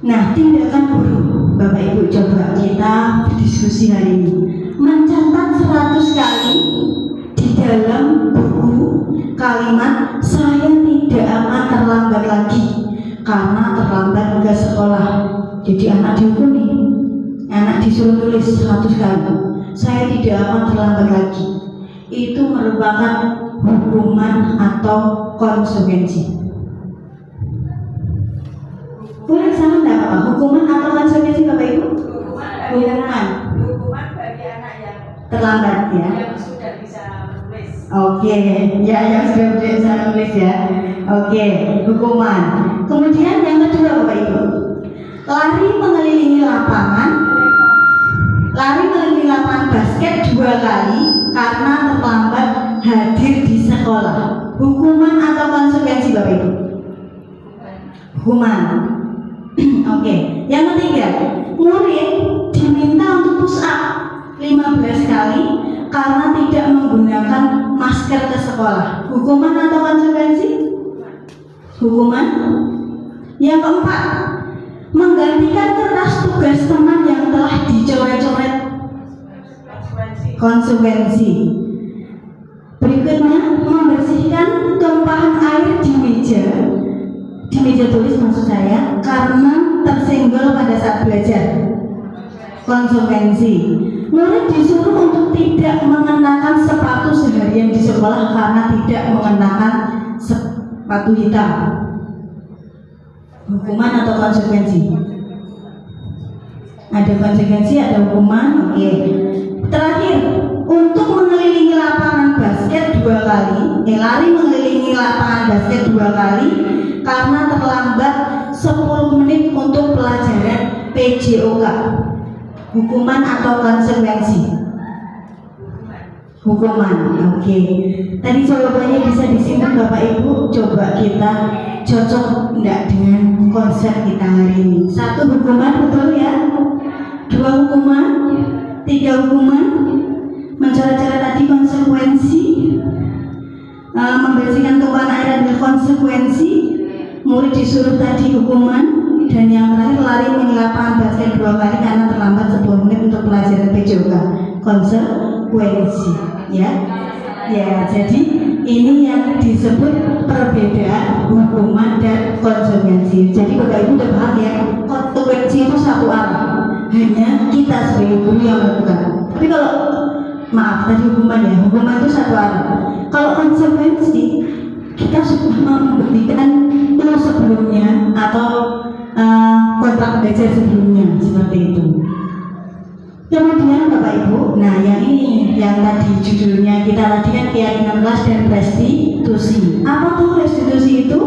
Speaker 1: Nah, tindakan guru, Bapak Ibu coba kita berdiskusi hari ini. Mencatat 100 kali di dalam buku kalimat saya tidak akan terlambat lagi karena terlambat ke sekolah. Jadi anak dihukum nih, anak disuruh tulis 100 kali saya tidak akan terlambat lagi. Itu merupakan hukuman atau konsekuensi. Boleh sama enggak apa? Hukuman atau konsekuensi Bapak Ibu?
Speaker 2: Hukuman bagi anak yang
Speaker 1: terlambat ya.
Speaker 2: Yang sudah bisa menulis.
Speaker 1: Oke, ya yang sudah bisa menulis ya. Oke, hukuman. Kemudian yang kedua Bapak Ibu, lari mengelilingi lapangan basket 2 kali karena terlambat hadir di sekolah. Hukuman atau konsekuensi Bapak Ibu? Hukuman. Oke, yang ketiga, murid diminta untuk push up 15 kali karena tidak menggunakan masker ke sekolah. Hukuman atau konsekuensi? Hukuman. Yang keempat, menggantikan kertas tugas teman yang telah dicoret-coret. Konsekuensi. Berikutnya, membersihkan tumpahan air di meja tulis maksud saya, karena tersenggol pada saat belajar. Konsekuensi. Murid disuruh untuk tidak mengenakan sepatu seharian di sekolah karena tidak mengenakan sepatu hitam. Hukuman atau konsekuensi? Ada konsekuensi, ada hukuman. Oke. Terakhir, untuk mengelilingi lapangan basket 2 kali, lari mengelilingi lapangan basket 2 kali karena terlambat 10 menit untuk pelajaran PJOK. Hukuman atau konsekuensi? hukuman. Oke. Tadi jawabannya bisa disimpan Bapak Ibu. Coba kita cocok enggak dengan konsep kita hari ini. 1 hukuman, betul ya? 2 hukuman, 3 hukuman. Mencara-cara tadi konsekuensi. Membersihkan tumpahan air adalah konsekuensi. Murid disuruh tadi hukuman. Dan yang terakhir lari mengelak lapangan basket 2 kali karena terlambat 10 menit untuk pelajaran PJOK. Konsekuensi, ya. Ya, jadi ini yang disebut perbedaan hukuman dan konsekuensi. Jadi Bapak Ibu udah paham ya, konsekuensi itu satu arah, hanya kita sebagai guru yang melakukan. Tapi kalau maaf tadi hukuman ya, hukuman itu satu arah. Kalau konsekuensi kita sudah membuktikan itu sebelumnya atau kontrak belajar sebelumnya seperti itu. Kemudian Bapak Ibu, nah yang ini yang tadi judulnya kita tadi kan keyakinan kelas dan restitusi. Apa tuh restitusi itu?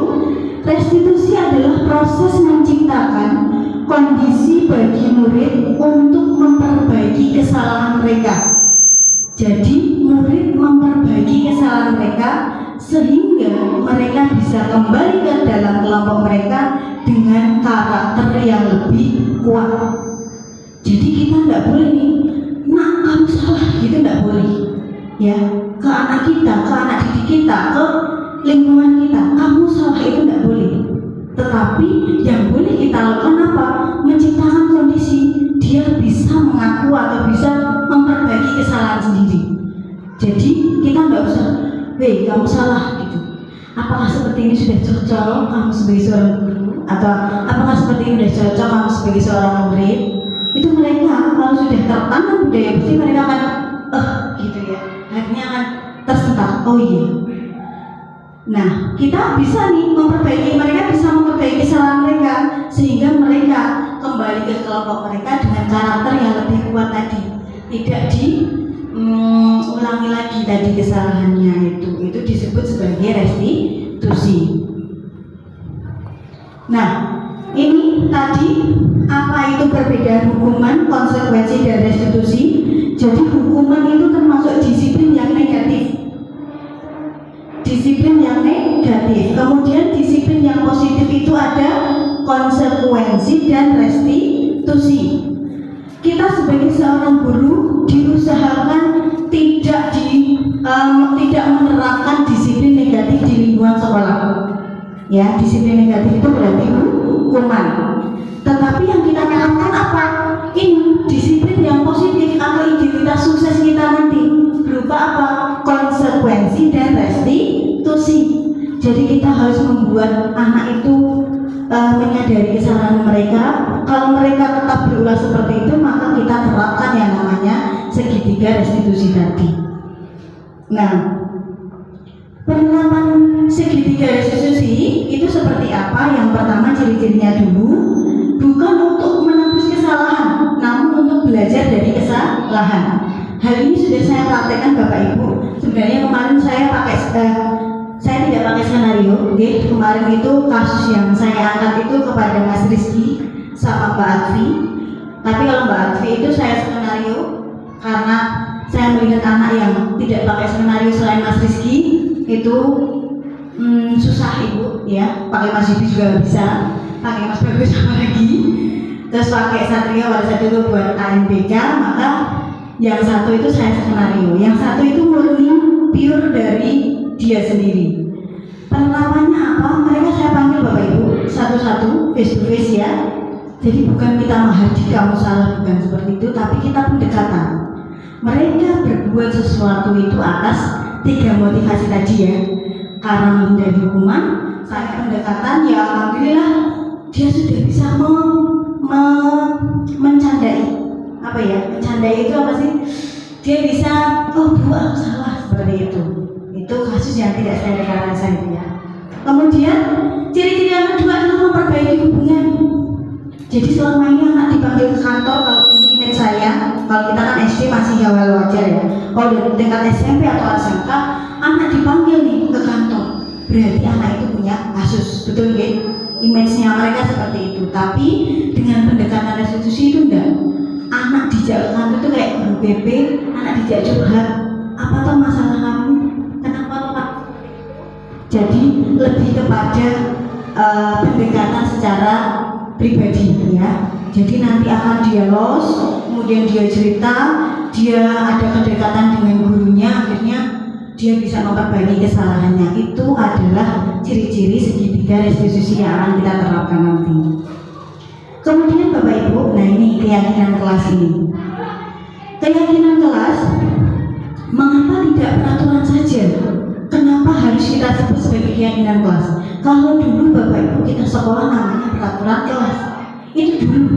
Speaker 1: Restitusi adalah proses menciptakan kondisi bagi murid untuk memperbaiki kesalahan mereka. Jadi murid memperbaiki kesalahan mereka sehingga mereka bisa kembali ke dalam kelompok mereka dengan karakter yang lebih kuat. Jadi kita nggak boleh nih, nak kamu salah gitu, nggak boleh ya, ke anak kita, ke anak didik kita, ke lingkungan kita, kamu salah itu nggak boleh. Tetapi yang boleh kita lakukan apa? Menciptakan kondisi dia bisa mengaku atau bisa memperbaiki kesalahan sendiri. Jadi kita nggak usah, weh kamu salah gitu. Apakah seperti ini sudah cocok kamu sebagai seorang guru? Atau apakah seperti ini sudah cocok kamu sebagai seorang murid? Itu mereka kalau sudah tertanam budaya bersih, mereka akan gitu ya, akhirnya akan tersentak, oh iya. Nah kita bisa nih memperbaiki, mereka bisa memperbaiki kesalahan mereka sehingga mereka kembali ke kelompok mereka dengan karakter yang lebih kuat tadi, tidak diulangi lagi tadi kesalahannya. Itu disebut sebagai restitusi. Nah ini tadi apa itu perbedaan hukuman, konsekuensi, dan restitusi. Jadi hukuman itu termasuk disiplin yang negatif. Disiplin yang negatif. Kemudian disiplin yang positif itu ada konsekuensi dan restitusi. Kita sebagai seorang guru diusahakan tidak menerapkan disiplin negatif di lingkungan sekolah. Ya, disiplin negatif itu berarti hukuman. Tetapi yang kita terapkan apa? Ini disiplin yang positif atau identitas sukses kita nanti berupa apa? Konsekuensi dan restitusi. Jadi kita harus membuat anak itu menyadari kesalahan mereka. Kalau mereka tetap berulah seperti itu, maka kita terapkan yang namanya segitiga restitusi tadi. Nah, penerapan segitiga restitusi itu seperti apa? Yang pertama ciri-cirinya dulu, bukan untuk menebus kesalahan, namun untuk belajar dari kesalahan. Hal ini sudah saya praktekkan Bapak Ibu. Sebenarnya kemarin saya tidak pakai skenario. Kemarin itu kasus yang saya angkat itu kepada Mas Rizky sama Mbak Advi. Tapi kalau Mbak Advi itu saya skenario karena saya melihat anak yang tidak pakai skenario selain Mas Rizky itu susah Ibu ya. Pakai Mas Yudi juga bisa, pakai Mas Bagus sama lagi, terus pakai Satria pada saat itu buat ANBK. Maka yang satu itu saya skenario, yang satu itu murni pure dari dia sendiri. Penerapannya apa? Mereka saya panggil Bapak Ibu satu-satu, face to face ya. Jadi bukan kita menghadiri kamu salah, bukan seperti itu, tapi kita pendekatan. Mereka berbuat sesuatu itu atas 3 motivasi tadi ya. Karena menjadi hukuman, saya pendekatan ya alhamdulillah dia sudah bisa mencandai. Apa ya? Mencandai itu apa sih? Dia bisa, oh Bu aku salah, seperti itu. Itu kasus yang tidak saya deklarasi saya ya. Kemudian ciri-ciri yang kedua adalah memperbaiki hubungan. Jadi selama ini anak dipanggil ke kantor, kalau image saya, kalau kita kan SD masih awal wajar ya. Kalau dari tingkat SMP atau SMK, anak dipanggil nih ke kantor, berarti anak itu punya kasus, betul nggak? Image-nya mereka seperti itu. Tapi dengan pendekatan restitusi itu enggak. Anak dijak ke kantor itu kayak guru BP, anak dijak curhat. apa tuh masalah kamu, kenapa tuh Pak? Jadi lebih kepada pendekatan secara pribadi ya. Jadi nanti akan dialog, kemudian dia cerita, dia ada kedekatan dengan gurunya, akhirnya dia bisa memperbaiki kesalahannya. Itu adalah ciri-ciri segitiga restitusi yang akan kita terapkan nanti. Kemudian Bapak Ibu, nah ini keyakinan kelas ini. Keyakinan kelas, mengapa tidak peraturan saja? Kenapa harus kita sebut sebagai keyakinan kelas? Kalau dulu Bapak Ibu kita sekolah namanya peraturan kelas. Itu dulu,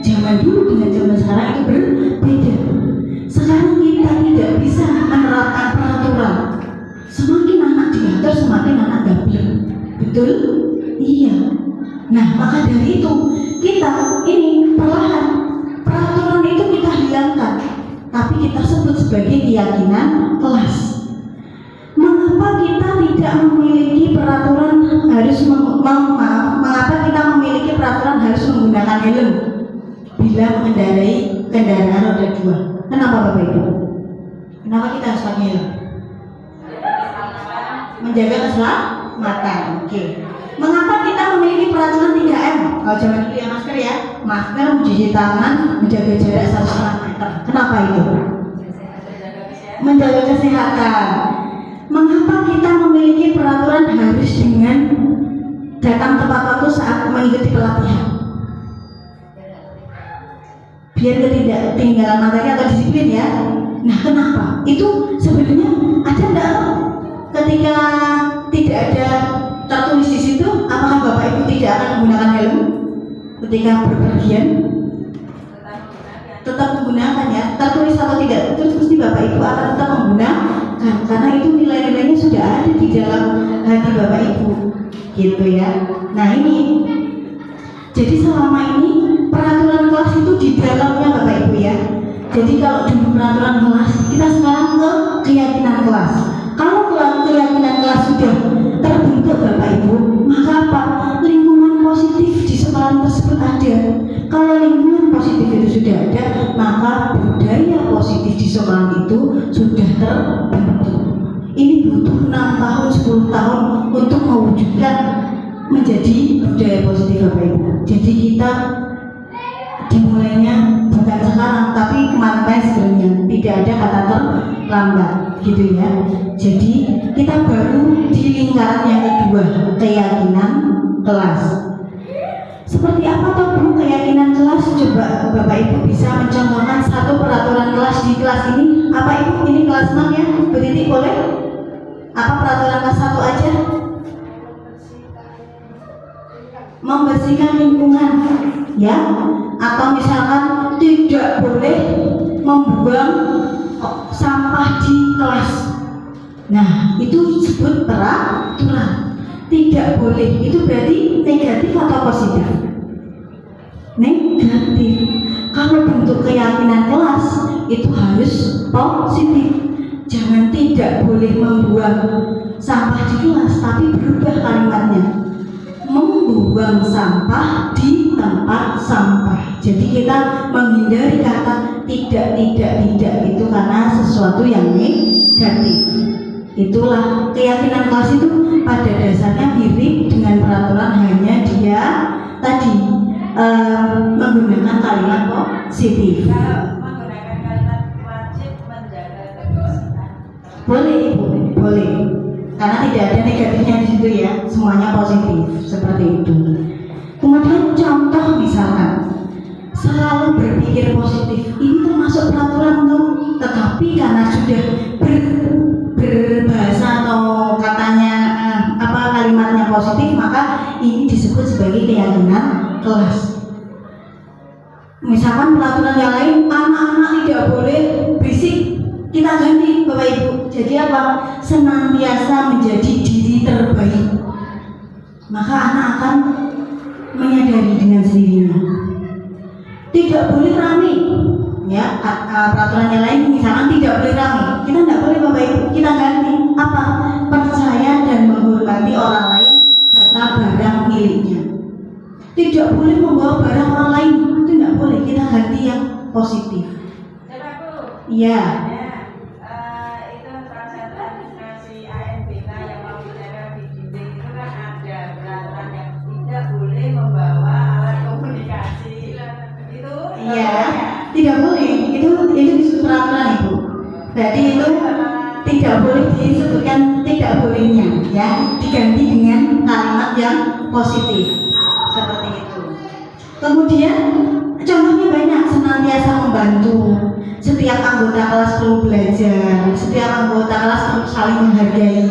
Speaker 1: zaman dulu dengan zaman sekarang itu berbeda. Sekarang kita tidak bisa menerapkan peraturan. Semakin anak diatur, semakin anak gabung. Betul? Iya. Nah, maka dari itu kita ini perlahan peraturan itu kita hilangkan, tapi kita sebut sebagai keyakinan kelas. Mengapa kita tidak memiliki peraturan harus mengapa kita memiliki peraturan harus menggunakan helm bila mengendarai kendaraan roda 2? Kenapa Bapak Ibu? Kenapa kita harus pakai helm? Menjaga keselamatan. Oke. Mengapa kita memiliki peraturan 3M? Kalau zaman dulu ya masker ya, masker, mencuci tangan, menjaga jarak 1,5 meter. Kenapa itu? Menjaga kesehatan. Mengapa kita memiliki peraturan harus dengan datang tepat waktu saat mengikuti pelatihan? Biar ketinggalan materi atau disiplin ya. Nah, kenapa? Itu sebenarnya ada enggak ketika tidak ada tertulis di situ, apakah Bapak Ibu tidak akan menggunakan helm ketika berpergian? Tetap menggunakan ya, tertulis atau tidak, itu pasti Bapak Ibu akan tetap menggunakan karena itu nilai-nilainya sudah ada di dalam hati Bapak Ibu, gitu ya. Nah ini, jadi selama ini peraturan kelas itu di dalamnya Bapak Ibu ya. Jadi kalau dulu peraturan kelas, kita sekarang ke keyakinan kelas. Kalau keyakinan kelas sudah terbentuk Bapak Ibu, maka apa? Lingkungan positif di sekolah tersebut ada. Kalau lingkungan positif itu sudah ada, maka budaya positif di sekolah itu sudah terbentuk. Ini butuh 6 tahun, 10 tahun untuk mewujudkan menjadi budaya positif Bapak Ibu. Jadi kita dimulainya bukan sekarang, tapi kemarin sebenarnya tidak ada kata terlambat, gitu ya. Jadi kita baru di lingkaran yang kedua, keyakinan kelas. Seperti apa toh Bu keyakinan kelas? Coba Bapak Ibu bisa mencontohkan satu peraturan kelas di kelas ini. Apa Ibu ini kelas 6 ya? Bu Titi boleh? Apa peraturan kelas 1 aja? Membersihkan lingkungan, ya. Atau misalkan tidak boleh membuang sampah di kelas. Nah, itu disebut peraturan. Tidak boleh, itu berarti negatif atau positif? Negatif. Kalau bentuk keyakinan kelas itu harus positif. Jangan tidak boleh membuang sampah di kelas, tapi berubah kalimatnya, membuang sampah di tempat sampah. Jadi kita menghindari kata tidak itu karena sesuatu yang negatif. Itulah keyakinan kelas itu pada dasarnya mirip dengan peraturan, hanya dia tadi menggunakan kalimat positif.
Speaker 2: Menggunakan kalimat wajib menjaga kebersihan.
Speaker 1: Boleh Ibu, boleh. Karena tidak ada negatifnya di situ ya, semuanya positif seperti itu. Kemudian contoh misalkan selalu berpikir positif, ini termasuk peraturan tuh, tetapi karena sudah berbahasa atau katanya kalimatnya positif, maka ini disebut sebagai keyakinan kelas. Misalkan peraturan yang lain, anak-anak tidak boleh berisik, kita ganti Bapak Ibu. Jadi apa? Senantiasa menjadi diri terbaik. Maka anak akan menyadari dengan sendirinya. Tidak boleh rame, ya. Peraturan yang lain misalkan tidak boleh rame, kita tidak boleh Bapak Ibu, kita ganti apa? Percaya dan menghormati orang lain serta barang miliknya. Tidak boleh membawa barang orang lain, itu tidak boleh, kita ganti yang positif.
Speaker 2: Coba Bu.
Speaker 1: Iya.
Speaker 2: Itu
Speaker 1: Berarti itu tidak boleh disebutkan tidak bolehnya, ya, diganti dengan kalimat yang positif seperti itu. Kemudian contohnya banyak, senantiasa membantu, setiap anggota kelas perlu belajar, setiap anggota kelas perlu saling menghargai.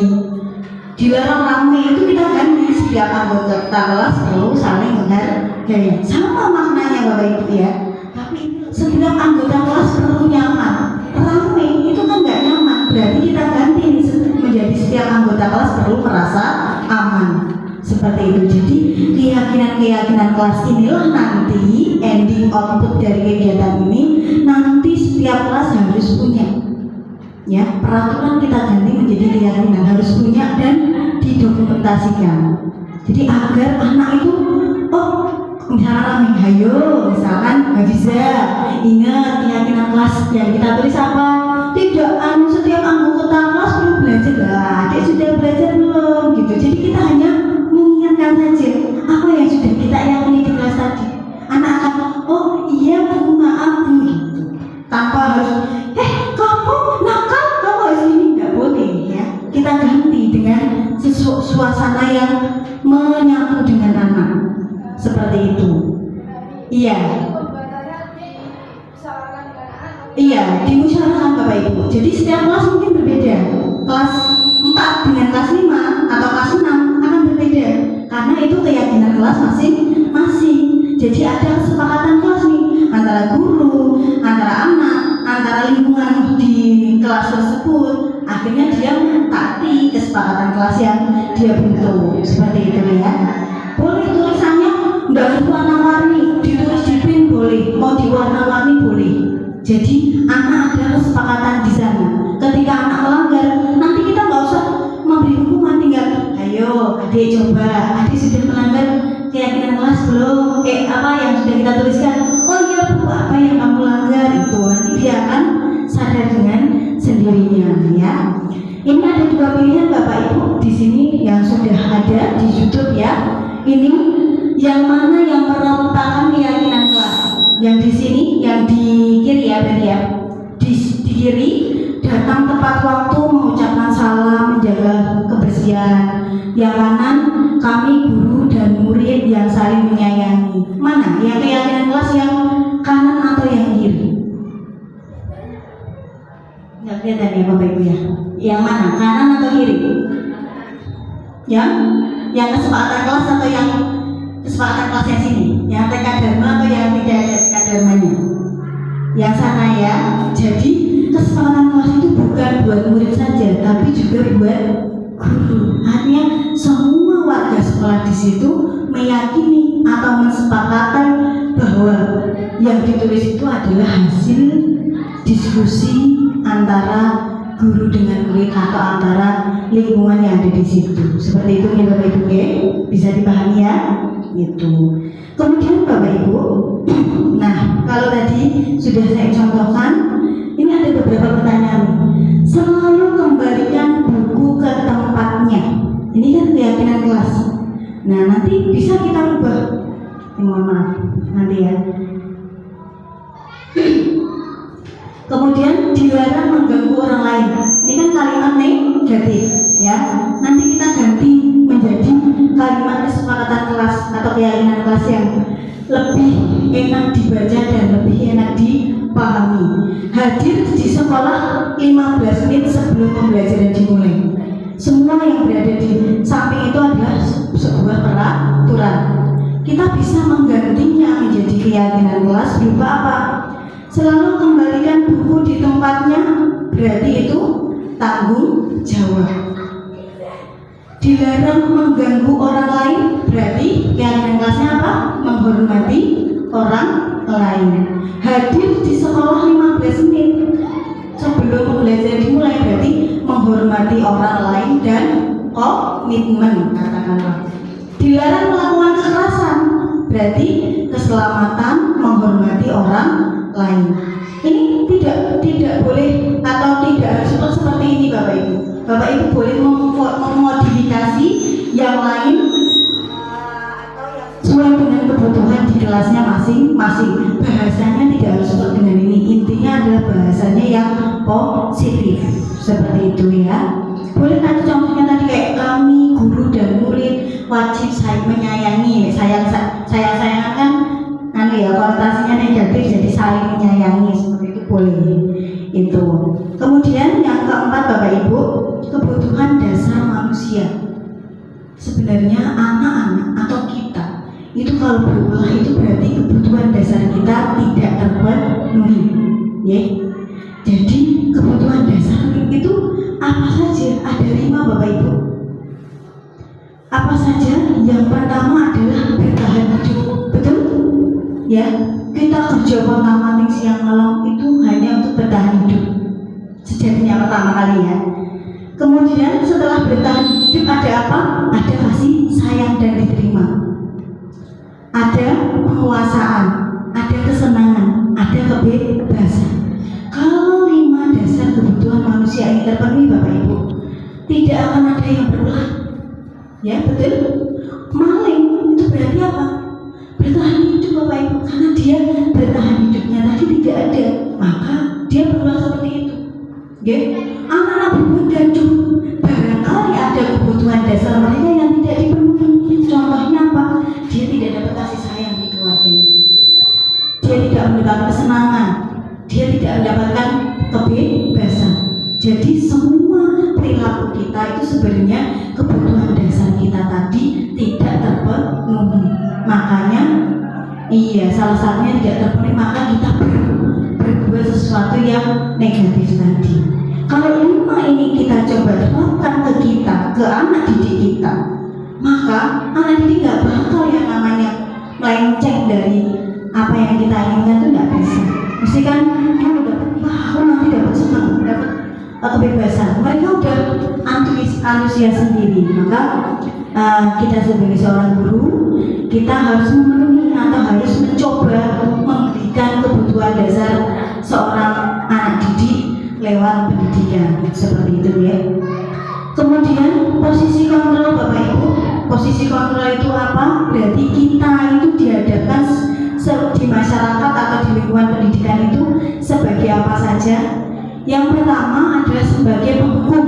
Speaker 1: Dilarang rame itu kita ganti, setiap anggota kelas perlu saling menghargai. Sama maknanya Bapak Ibu ya. Tapi setiap anggota kelas perlu nyaman. Rame itu kan nggak nyaman, berarti kita ganti menjadi setiap anggota kelas perlu merasa aman. Seperti itu. Jadi keyakinan-keyakinan kelas inilah nanti ending output dari kegiatan ini, nanti setiap kelas harus punya, ya, peraturan kita ganti menjadi keyakinan, harus punya dan didokumentasikan. Jadi agar anak itu, oh misalkan hayo, misalkan nggak bisa, ingat keyakinan kelas yang kita tulis apa? Tidak, setiap anggota kelas perlu belajar lah. Dia sudah belajar belum? Gitu. Jadi kita hanya mengingatkan saja apa yang sudah kita yakini di kelas tadi. Anak akan, oh iya bu, maaf bu, gitu. Tanpa harus, kamu nakal, kamu harus ini, nggak boleh ya. Kita ganti dengan suasana yang menyatu dengan anak. Seperti itu. Iya. Iya, dimusyawarahkan Bapak Ibu. Jadi setiap kelas mungkin berbeda. Kelas 4 dengan kelas 5 atau kelas 6 akan berbeda. Karena itu keyakinan kelas masing-masing. Jadi ada kesepakatan kelas nih antara guru, antara anak, antara lingkungan di kelas tersebut. Akhirnya dia mentaati kesepakatan kelas yang dia bentuk. Seperti itu ya. Boleh tulisannya nggak harus warna-warni, ditulis di print boleh, mau diwarna-warni boleh. Jadi anak ada kesepakatan di sana. Ketika anak melanggar, nanti kita nggak usah memberi hukuman, tinggal, ayo adik coba, adik sudah melanggar keyakinan kelas belum? Apa yang sudah kita tuliskan? Oh iya bu, apa yang kamu langgar itu? Nanti dia akan sadar dengan sendirinya, ya. Ini ada 2 pilihan Bapak Ibu di sini yang sudah ada di YouTube ya. Ini yang mana yang merupakan keyakinan kelas? Yang di sini, yang di kiri ya berarti ya. Di kiri, datang tepat waktu, mengucapkan salam, menjaga kebersihan. Yang kanan, kami guru dan murid yang saling menyayangi. Mana? Yang keyakinan kelas yang kanan atau yang kiri? Nggak kelihatan ya Bapak Ibu ya. Yang mana? Kanan atau kiri? Yang kesepakatan kelas atau yang kesepakatan kelas yang sini? Yang TK Dharma atau yang tidak ada TK Dharmanya? Yang sana ya. Jadi kesepakatan kelas itu bukan buat murid saja, tapi juga buat guru. Artinya semua warga sekolah di situ meyakini atau mensepakati bahwa yang ditulis itu adalah hasil diskusi antara guru dengan murid atau antara lingkungan yang ada di situ. Seperti itu ya Bapak Ibu, bisa dipahami ya? Itu. Kemudian Bapak Ibu, nah kalau tadi sudah saya contohkan, ini ada beberapa pertanyaan. Selalu kembalikan buku ke tempatnya. Ini kan keyakinan kelas. Nah nanti bisa kita ubah. Mohon maaf, nanti ya. Kemudian dilarang mengganggu orang lain. Ini kan kalimat negatif, ya. Nanti kita ganti menjadi kalimat kesepakatan kelas atau keyakinan kelas yang lebih enak dibaca dan lebih enak dipahami. Hadir di sekolah 15 menit sebelum pembelajaran dimulai. Semua yang berada di samping itu adalah sebuah peraturan. Kita bisa menggantinya menjadi keyakinan kelas berupa apa? Selalu kembalikan buku di tempatnya, berarti itu tanggung jawab. Dilarang mengganggu orang lain, berarti keyakinan kelasnya apa? Menghormati orang lain. Hadir di sekolah 15 menit sebelum pembelajaran dimulai, berarti menghormati orang lain dan komitmen, katakanlah. Dilarang melakukan kekerasan, berarti keselamatan, menghormati orang lain. Ini tidak boleh atau tidak harus seperti ini Bapak Ibu. Bapak Ibu boleh memodifikasi yang lain atau yang sesuai dengan kebutuhan di kelas. kelasnya masing-masing. Bahasanya tidak harus seperti dengan ini. Intinya adalah bahasanya yang positif seperti itu ya. Boleh tadi contohnya tadi kayak kami guru dan murid wajib menyayangi. Sayang kan ya konotasinya negatif, jadi saling menyayangi seperti itu boleh itu. Kemudian yang keempat Bapak Ibu, kebutuhan dasar manusia. Sebenarnya anak-anak atau kita itu kalau berulah itu berarti kebutuhan dasar kita tidak terpenuhi ya. Jadi kebutuhan dasar itu apa saja? Ada 5 Bapak Ibu. Apa saja? Yang pertama adalah bertahan hidup. Betul? Ya, kita kerja malam siang malam itu hanya untuk bertahan hidup. Sejatinya pertama kali ya. Kemudian setelah bertahan hidup ada apa? Ada kasih sayang dan diterima. Ada penguasaan, ada kesenangan, ada kebebasan. Kalau 5 dasar kebutuhan manusia ini terpenuhi Bapak Ibu, tidak akan ada yang berulang. Ya betul? Maling itu berarti apa? Bertahan hidup Bapak Ibu, karena dia bertahan hidupnya tadi tidak ada, maka dia berulang seperti itu. Ya? Anak-anak berbuat gaduh, barangkali ada kebutuhan dasar mereka yang tidak dipenuhi. Contohnya apa? Dia tidak dapat kasih sayang di keluarganya, dia tidak mendapatkan kesenangan, dia tidak mendapatkan kebebasan. Jadi semua perilaku kita itu sebenarnya kebutuhan dasar kita tadi tidak terpenuhi. Makanya salah satunya tidak terpenuhi, maka kita berbuat sesuatu yang negatif tadi. Kalau 5 ini kita coba terapkan ke kita, ke anak didik kita, maka anak didik nggak bakal yang namanya melenceng dari apa yang kita inginkan itu nggak bisa. Mesti kan kamu dapat, aku nanti dapat senang, dapat kebebasan. Mereka udah antusias sendiri. Maka kita sebagai seorang guru, kita harus memenuhi atau harus mencoba memberikan kebutuhan dasar seorang anak didik lewat pendidikan seperti itu ya. Kemudian posisi kontrol Bapak Ibu. Posisi kontrol itu apa? Berarti kita itu dihadapkan di masyarakat atau di lingkungan pendidikan itu sebagai apa saja? Yang pertama adalah sebagai penghukum.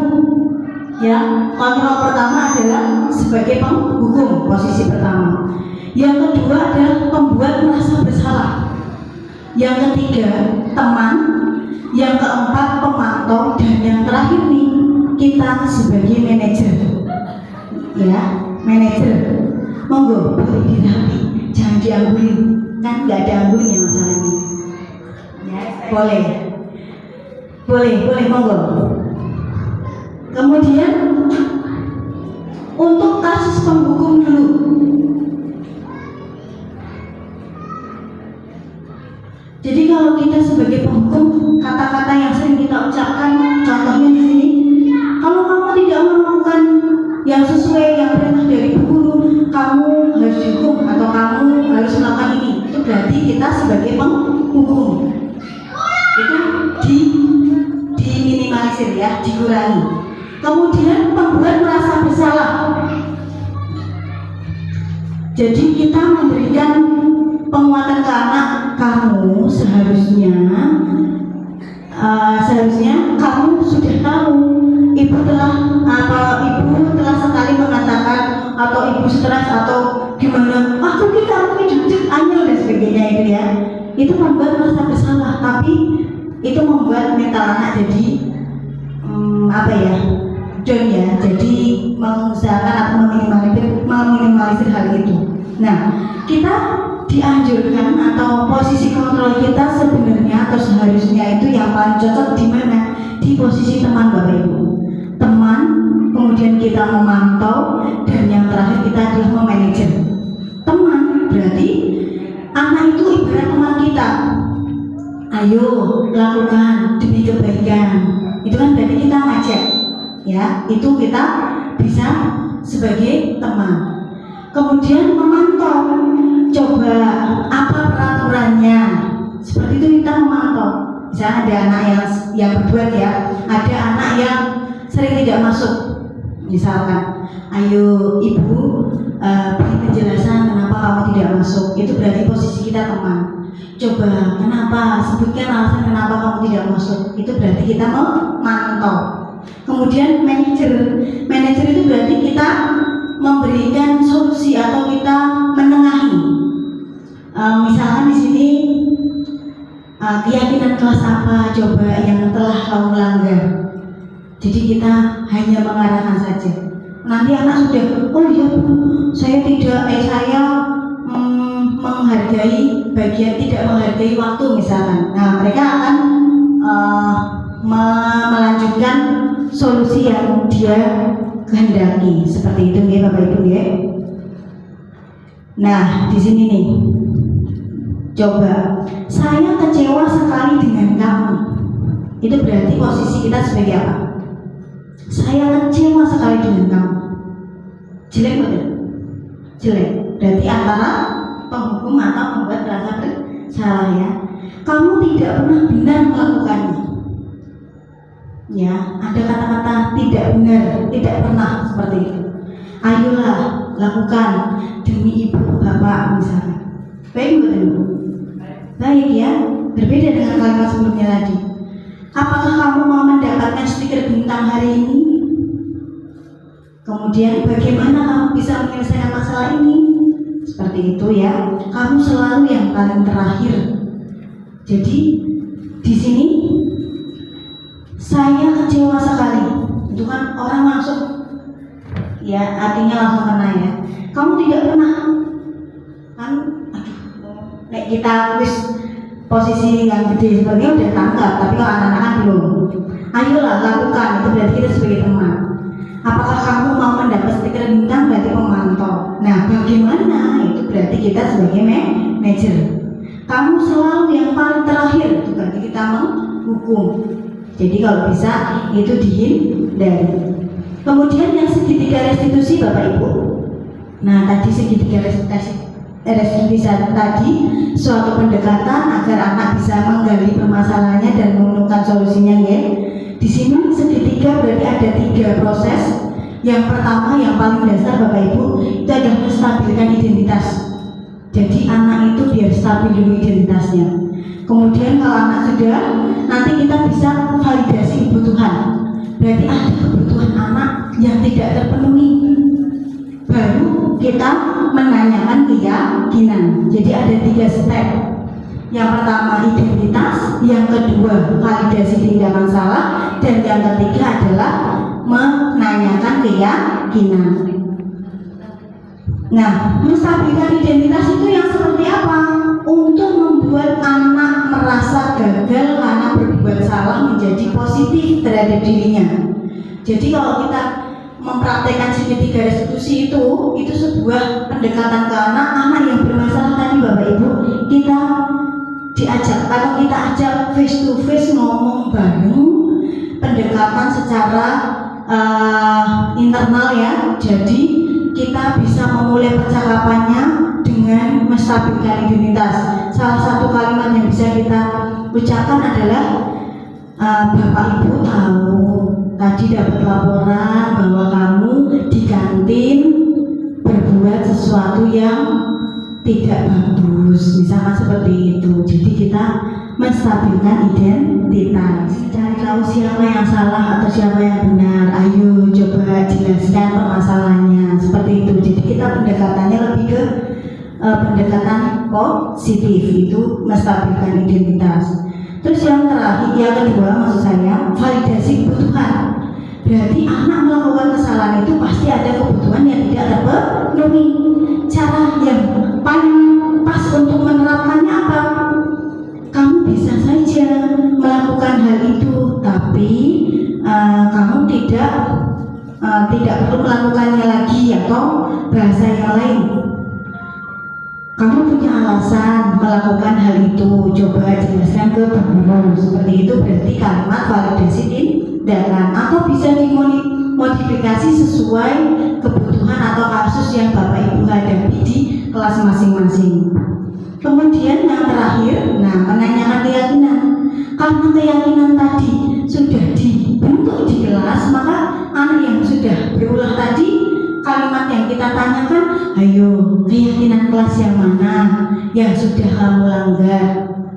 Speaker 1: Ya, kontrol pertama adalah sebagai penghukum, posisi pertama. Yang kedua adalah pembuat merasa bersalah. Yang ketiga, teman. Yang keempat, pemantau. Dan yang terakhir nih, kita sebagai manajer. Ya, manajer. Monggo, boleh dirapi, jangan dianggurin. Kan nggak ada anggurnya masalahnya. Ya, boleh, monggo. Kemudian untuk kasus penghukum dulu. Jadi kalau kita sebagai penghukum, kata-kata yang sering kita ucapkan, contohnya di sini, kalau kamu tidak melakukan yang sesuai yang perintah dari guru, kamu harus dihukum atau kamu harus melakukan ini. Itu berarti kita sebagai penghukum. Itu diminimalisir ya, dikurangi. Kemudian pembuat merasa bersalah. Jadi kita memberikan penguatan ke anak, kamu seharusnya kamu sudah tahu ibu telah sekali mengatakan atau ibu stres atau gimana, aku jujur anyel dan sebagainya itu ya. Itu membuat merasa bersalah, tapi itu membuat mental anak jadi down ya, jadi mengusahakan atau meminimalisir hal itu. Nah, kita dianjurkan atau posisi kontrol kita sebenarnya atau seharusnya itu yang paling cocok di mana? Di posisi teman Bapak Ibu. Teman, kemudian kita memantau, dan yang terakhir kita adalah memanajer. Teman berarti anak itu ibarat teman kita. Ayo lakukan demi kebaikan. Itu kan berarti kita ngajak. Ya, itu kita bisa sebagai teman. Kemudian memantau, coba apa peraturannya. Seperti itu kita memantau. Misalnya ada anak yang berbuat ya, ada anak yang sering tidak masuk. Misalkan, ayo ibu beri penjelasan kenapa kamu tidak masuk. Itu berarti posisi kita teman. Coba kenapa, sebutkan alasan kenapa kamu tidak masuk. Itu berarti kita memantau. Kemudian manajer itu berarti kita memberikan solusi atau kita menengahi. Misalkan di sini keyakinan kelas apa coba yang telah kamu langgar. Jadi kita hanya mengarahkan saja. Nanti anak sudah, oh iya Bu, saya menghargai bagian, tidak menghargai waktu misalkan. Nah mereka akan melanjutkan solusi yang dia kehendaki, seperti itu ya Bapak Ibu ya. Nah di sini nih, coba saya kecewa sekali dengan kamu. Itu berarti posisi kita sebagai apa? Saya kecewa sekali dengan kamu. Jelek betul? Jelek. Berarti antara penghukum atau membuat rasa bersalah ya. Kamu tidak pernah benar melakukannya. Ya, ada kata-kata tidak benar, tidak pernah seperti itu. Ayolah lakukan demi ibu bapak misalnya. Baik betul? Baik ya. Berbeda dengan kalimat sebelumnya tadi. Apakah kamu mau mendapatkan stiker bintang hari ini? Kemudian bagaimana kamu bisa menyelesaikan masalah ini? Seperti itu ya. Kamu selalu yang paling terakhir. Jadi di sini saya kecewa sekali. Itu kan orang langsung ya, artinya langsung kena ya. Kamu tidak pernah kan? Nek kita tulis posisi yang gede seperti udah tangkap, tapi kalau anak-anak kan belum. Ayolah lakukan, itu berarti kita sebagai teman. Apakah kamu mau mendapat stiker bintang, berarti memantau. Nah bagaimana, itu berarti kita sebagai manajer. Kamu selalu yang paling terakhir, itu berarti kita menghukum. Jadi kalau bisa itu dihindari. Kemudian yang segitiga restitusi Bapak Ibu. Nah tadi segitiga restitusi tadi suatu pendekatan agar anak bisa menggali permasalahannya dan menemukan solusinya ya. Di sini segitiga berarti ada 3 proses. Yang pertama yang paling dasar Bapak Ibu itu adalah menstabilkan identitas. Jadi anak itu biar stabil dulu identitasnya. Kemudian kalau anak sudah, nanti kita bisa validasi kebutuhan. Berarti ada kebutuhan anak yang tidak terpenuhi, baru kita menanyakan keyakinan. Jadi ada 3 step. Yang pertama identitas, yang kedua validasi tindakan salah, dan yang ketiga adalah menanyakan keyakinan. Nah, menstabilkan identitas itu yang seperti apa? Untuk membuat anak merasa gagal karena berbuat salah menjadi positif terhadap dirinya. Jadi kalau kita mempraktekkan segitiga restitusi itu sebuah pendekatan ke anak yang bermasalah tadi Bapak Ibu, kita diajak atau kita ajak face to face ngomong bareng, pendekatan secara internal ya. Jadi kita bisa memulai percakapannya dengan menstabilkan identitas. Salah satu kalimat yang bisa kita ucapkan adalah Bapak Ibu tahu tadi dapat laporan bahwa kamu di kantin berbuat sesuatu yang tidak bagus, misalkan seperti itu. Jadi kita menstabilkan identitas. Cari tahu siapa yang salah atau siapa yang benar. Ayo coba jelaskan permasalahannya, seperti itu. Jadi kita pendekatannya lebih ke pendekatan positif, itu menstabilkan identitas. Terus yang terakhir, yang kedua maksud saya validasi kebutuhan. Berarti anak melakukan kesalahan itu pasti ada kebutuhan yang tidak terpenuhi. Cara yang paling pas untuk menerapkannya apa? Kamu bisa saja melakukan hal itu, tapi kamu tidak perlu melakukannya lagi, atau bahasa yang lain. Kamu punya alasan melakukan hal itu, coba jelaskan ke guru. Seperti itu berarti kalimat validasi tindakan, atau bisa dimodifikasi sesuai kebutuhan atau kasus yang Bapak Ibu hadapi di kelas masing-masing. Kemudian yang terakhir, menanyakan keyakinan. Karena keyakinan tadi sudah dibentuk di kelas, maka anak yang sudah berulang tadi kalimat yang yang kita tanyakan, ayo keyakinan kelas yang mana yang sudah kamu langgar,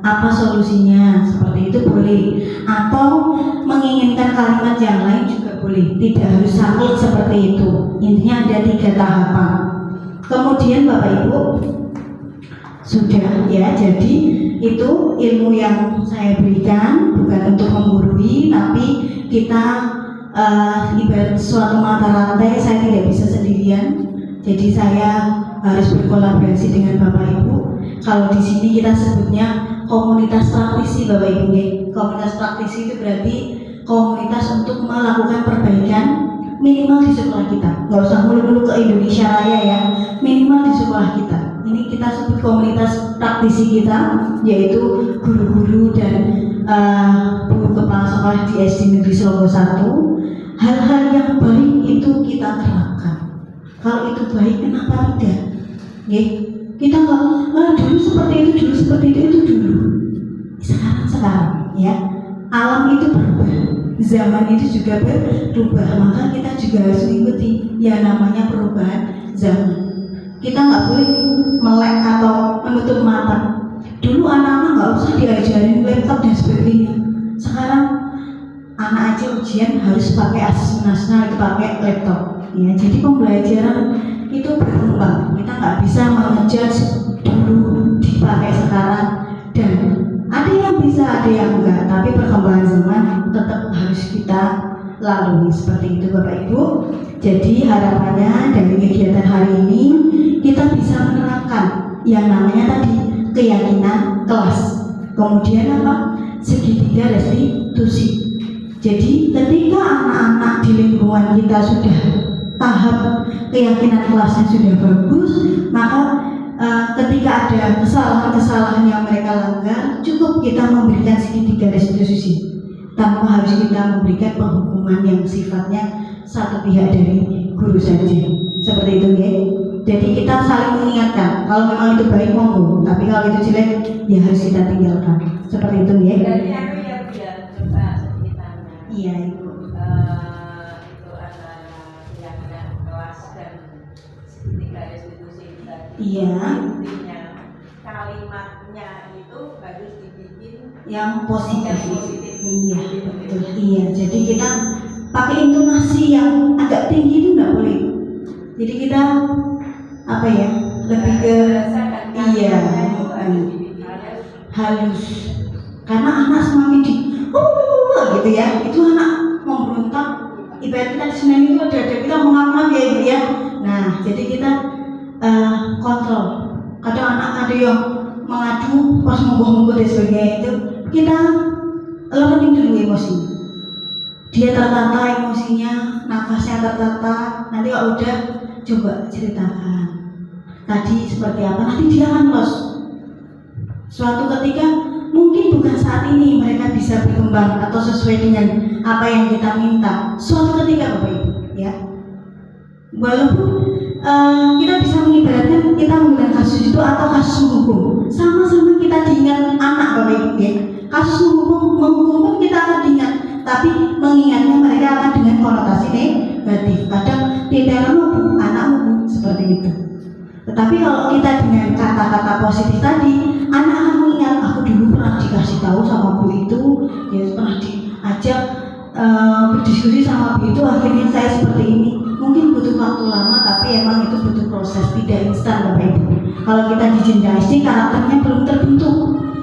Speaker 1: apa solusinya, seperti itu boleh. Atau menginginkan kalimat yang lain juga boleh, tidak harus sampai seperti itu. Intinya ada 3 tahapan. Kemudian Bapak Ibu sudah ya, jadi itu ilmu yang saya berikan bukan untuk menggurui, tapi kita ibarat suatu mata rantai. Saya tidak bisa sendirian, jadi saya harus berkolaborasi dengan Bapak Ibu. Kalau di sini kita sebutnya komunitas praktisi Bapak Ibu. Komunitas praktisi itu berarti komunitas untuk melakukan perbaikan minimal di sekolah kita. Nggak usah mulu-mulu ke Indonesia Raya ya, minimal di sekolah kita. Ini kita sebut komunitas praktisi kita, yaitu guru-guru dan guru kepala sekolah di SD Negeri Selongo 1. Hal-hal yang baik itu kita terapkan. Kalau itu baik, kenapa tidak? Kita nggak dulu seperti itu dulu. Sekarang ya, alam itu berubah, zaman itu juga berubah, maka kita juga harus mengikuti ya namanya perubahan zaman. Kita nggak boleh melek atau menutup mata. Dulu anak-anak nggak usah diajarin laptop dan sebagainya. Sekarang anak aja ujian harus pakai asesmen nasional, itu pakai laptop. Ya, jadi pembelajaran itu berkembang. Kita nggak bisa mengejudge dulu dipakai sekarang, dan ada yang bisa, ada yang enggak. Tapi perkembangan zaman tetap harus kita lalui, seperti itu Bapak Ibu. Jadi harapannya dari kegiatan hari ini kita bisa menerapkan yang namanya tadi keyakinan kelas. Kemudian apa? Segitiga restitusi. Jadi ketika anak-anak di lingkungan kita sudah tahap keyakinan kelasnya sudah bagus, maka ketika ada kesalahan-kesalahan yang mereka langgar, cukup kita memberikan segitiga restitusi tanpa harus kita memberikan penghukuman yang sifatnya satu pihak dari guru saja. Seperti itu ya. Jadi kita saling mengingatkan, kalau memang itu baik monggo, tapi kalau itu jelek ya harus kita tinggalkan. Seperti itu ya.
Speaker 2: Dari aku ya biar coba sekitarnya.
Speaker 1: Iya Ibu.
Speaker 2: Itu ada keyakinan kelas dan segitiga restitusi tadi.
Speaker 1: Iya.
Speaker 2: Intinya kalimatnya itu harus dibikin
Speaker 1: Yang positif. Iya,
Speaker 2: Gitu.
Speaker 1: betul. Iya, jadi kita pakai intonasi yang agak tinggi itu nggak boleh. Jadi kita apa ya, lebih ke iya, halus. Karena anak semakin di gitu ya, itu anak memberontak. Ibarat kita di Senin itu ada kita mengamalkan ya Ibu ya. Nah, jadi kita kontrol. Kadang anak ada yang mengadu pas monggo-monggo dan sebagainya, itu kita lewatin dulu emosi. Dia tertata emosinya, nafasnya tertata. Nanti kalau udah coba ceritakan tadi seperti apa, nanti dia akan los. Suatu ketika mungkin bukan saat ini mereka bisa berkembang atau sesuai dengan apa yang kita minta. Suatu ketika Bapak Ibu ya, walaupun kita bisa mengibaratkan kita menggunakan kasus itu atau kasus menghukum, sama-sama kita diingat anak Bapak Ibu ya. Kasus menghukum pun kita akan diingat, tapi mengingatnya mereka akan dengan konotasi negatif. Kadang tidak anakmu seperti itu. Tetapi kalau kita dengan kata-kata positif tadi, anak akan mengingat, aku dulu pernah dikasih tahu sama Bu itu, ya pernah diajak berdiskusi sama Bu itu, akhirnya saya seperti ini. Mungkin butuh waktu lama, tapi emang itu butuh proses, tidak instan Bapak Ibu. Kalau kita di jenjang SD karakternya belum terbentuk,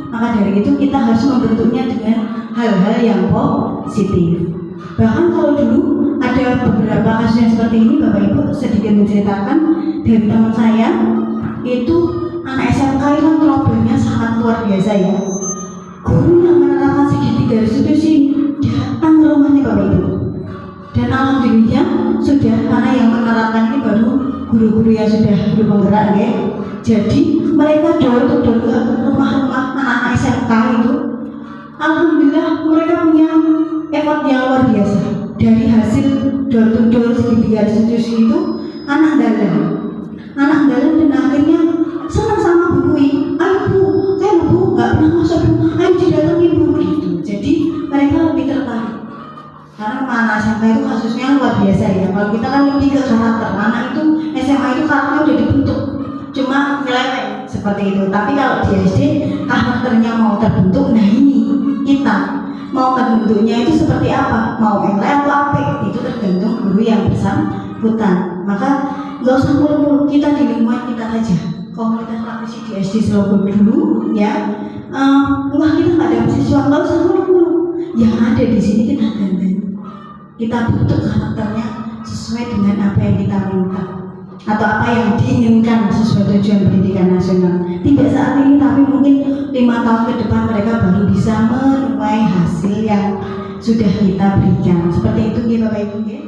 Speaker 1: maka dari itu kita harus membentuknya dengan hal-hal yang positif. Bahkan kalau dulu ada beberapa kasus yang seperti ini Bapak Ibu, sedikit menceritakan dari teman saya, itu anak SMK itu kan problemnya sangat luar biasa ya. Guru yang menerapkan segitiga restitusi datang ke rumahnya Bapak Ibu, dan alhamdulillah sudah, karena yang menerapkan ini baru guru-guru yang sudah berpenggerak ya. Jadi mereka door to door ke rumah-rumah anak-anak SMK itu, alhamdulillah mereka punya effort yang luar biasa. Dari hasil door to door segitiga restitusi itu, anak dalam dan akhirnya senang sama Bu Kui. Ayo Bu, saya Bu nggak pernah masuk Bu, ayo didatengin Bu gitu. Jadi mereka lebih tertarik. Karena anak SMK itu kasusnya luar biasa ya. Kalau kita kan lebih ke karakter, anak itu SMA cuma nyeleweng seperti itu. Tapi kalau di SD karakternya mau terbentuk, nah ini kita mau terbentuknya itu seperti apa, mau elek atau apik, itu tergantung guru yang bersangkutan. Maka nggak usah mulu-mulu, kita di lingkungan kita saja, komunitas praktisi di SD Selogor dulu ya. Wah kita nggak ada siswa, nggak usah mulu-mulu, yang ada di sini kita dandan, kita bentuk karakternya sesuai dengan apa yang kita minta atau apa yang diinginkan sesuai tujuan pendidikan nasional. Tidak saat ini, tapi mungkin 5 tahun ke depan mereka baru bisa menuai hasil yang sudah kita berikan. Seperti itu ya Bapak Ibu ya.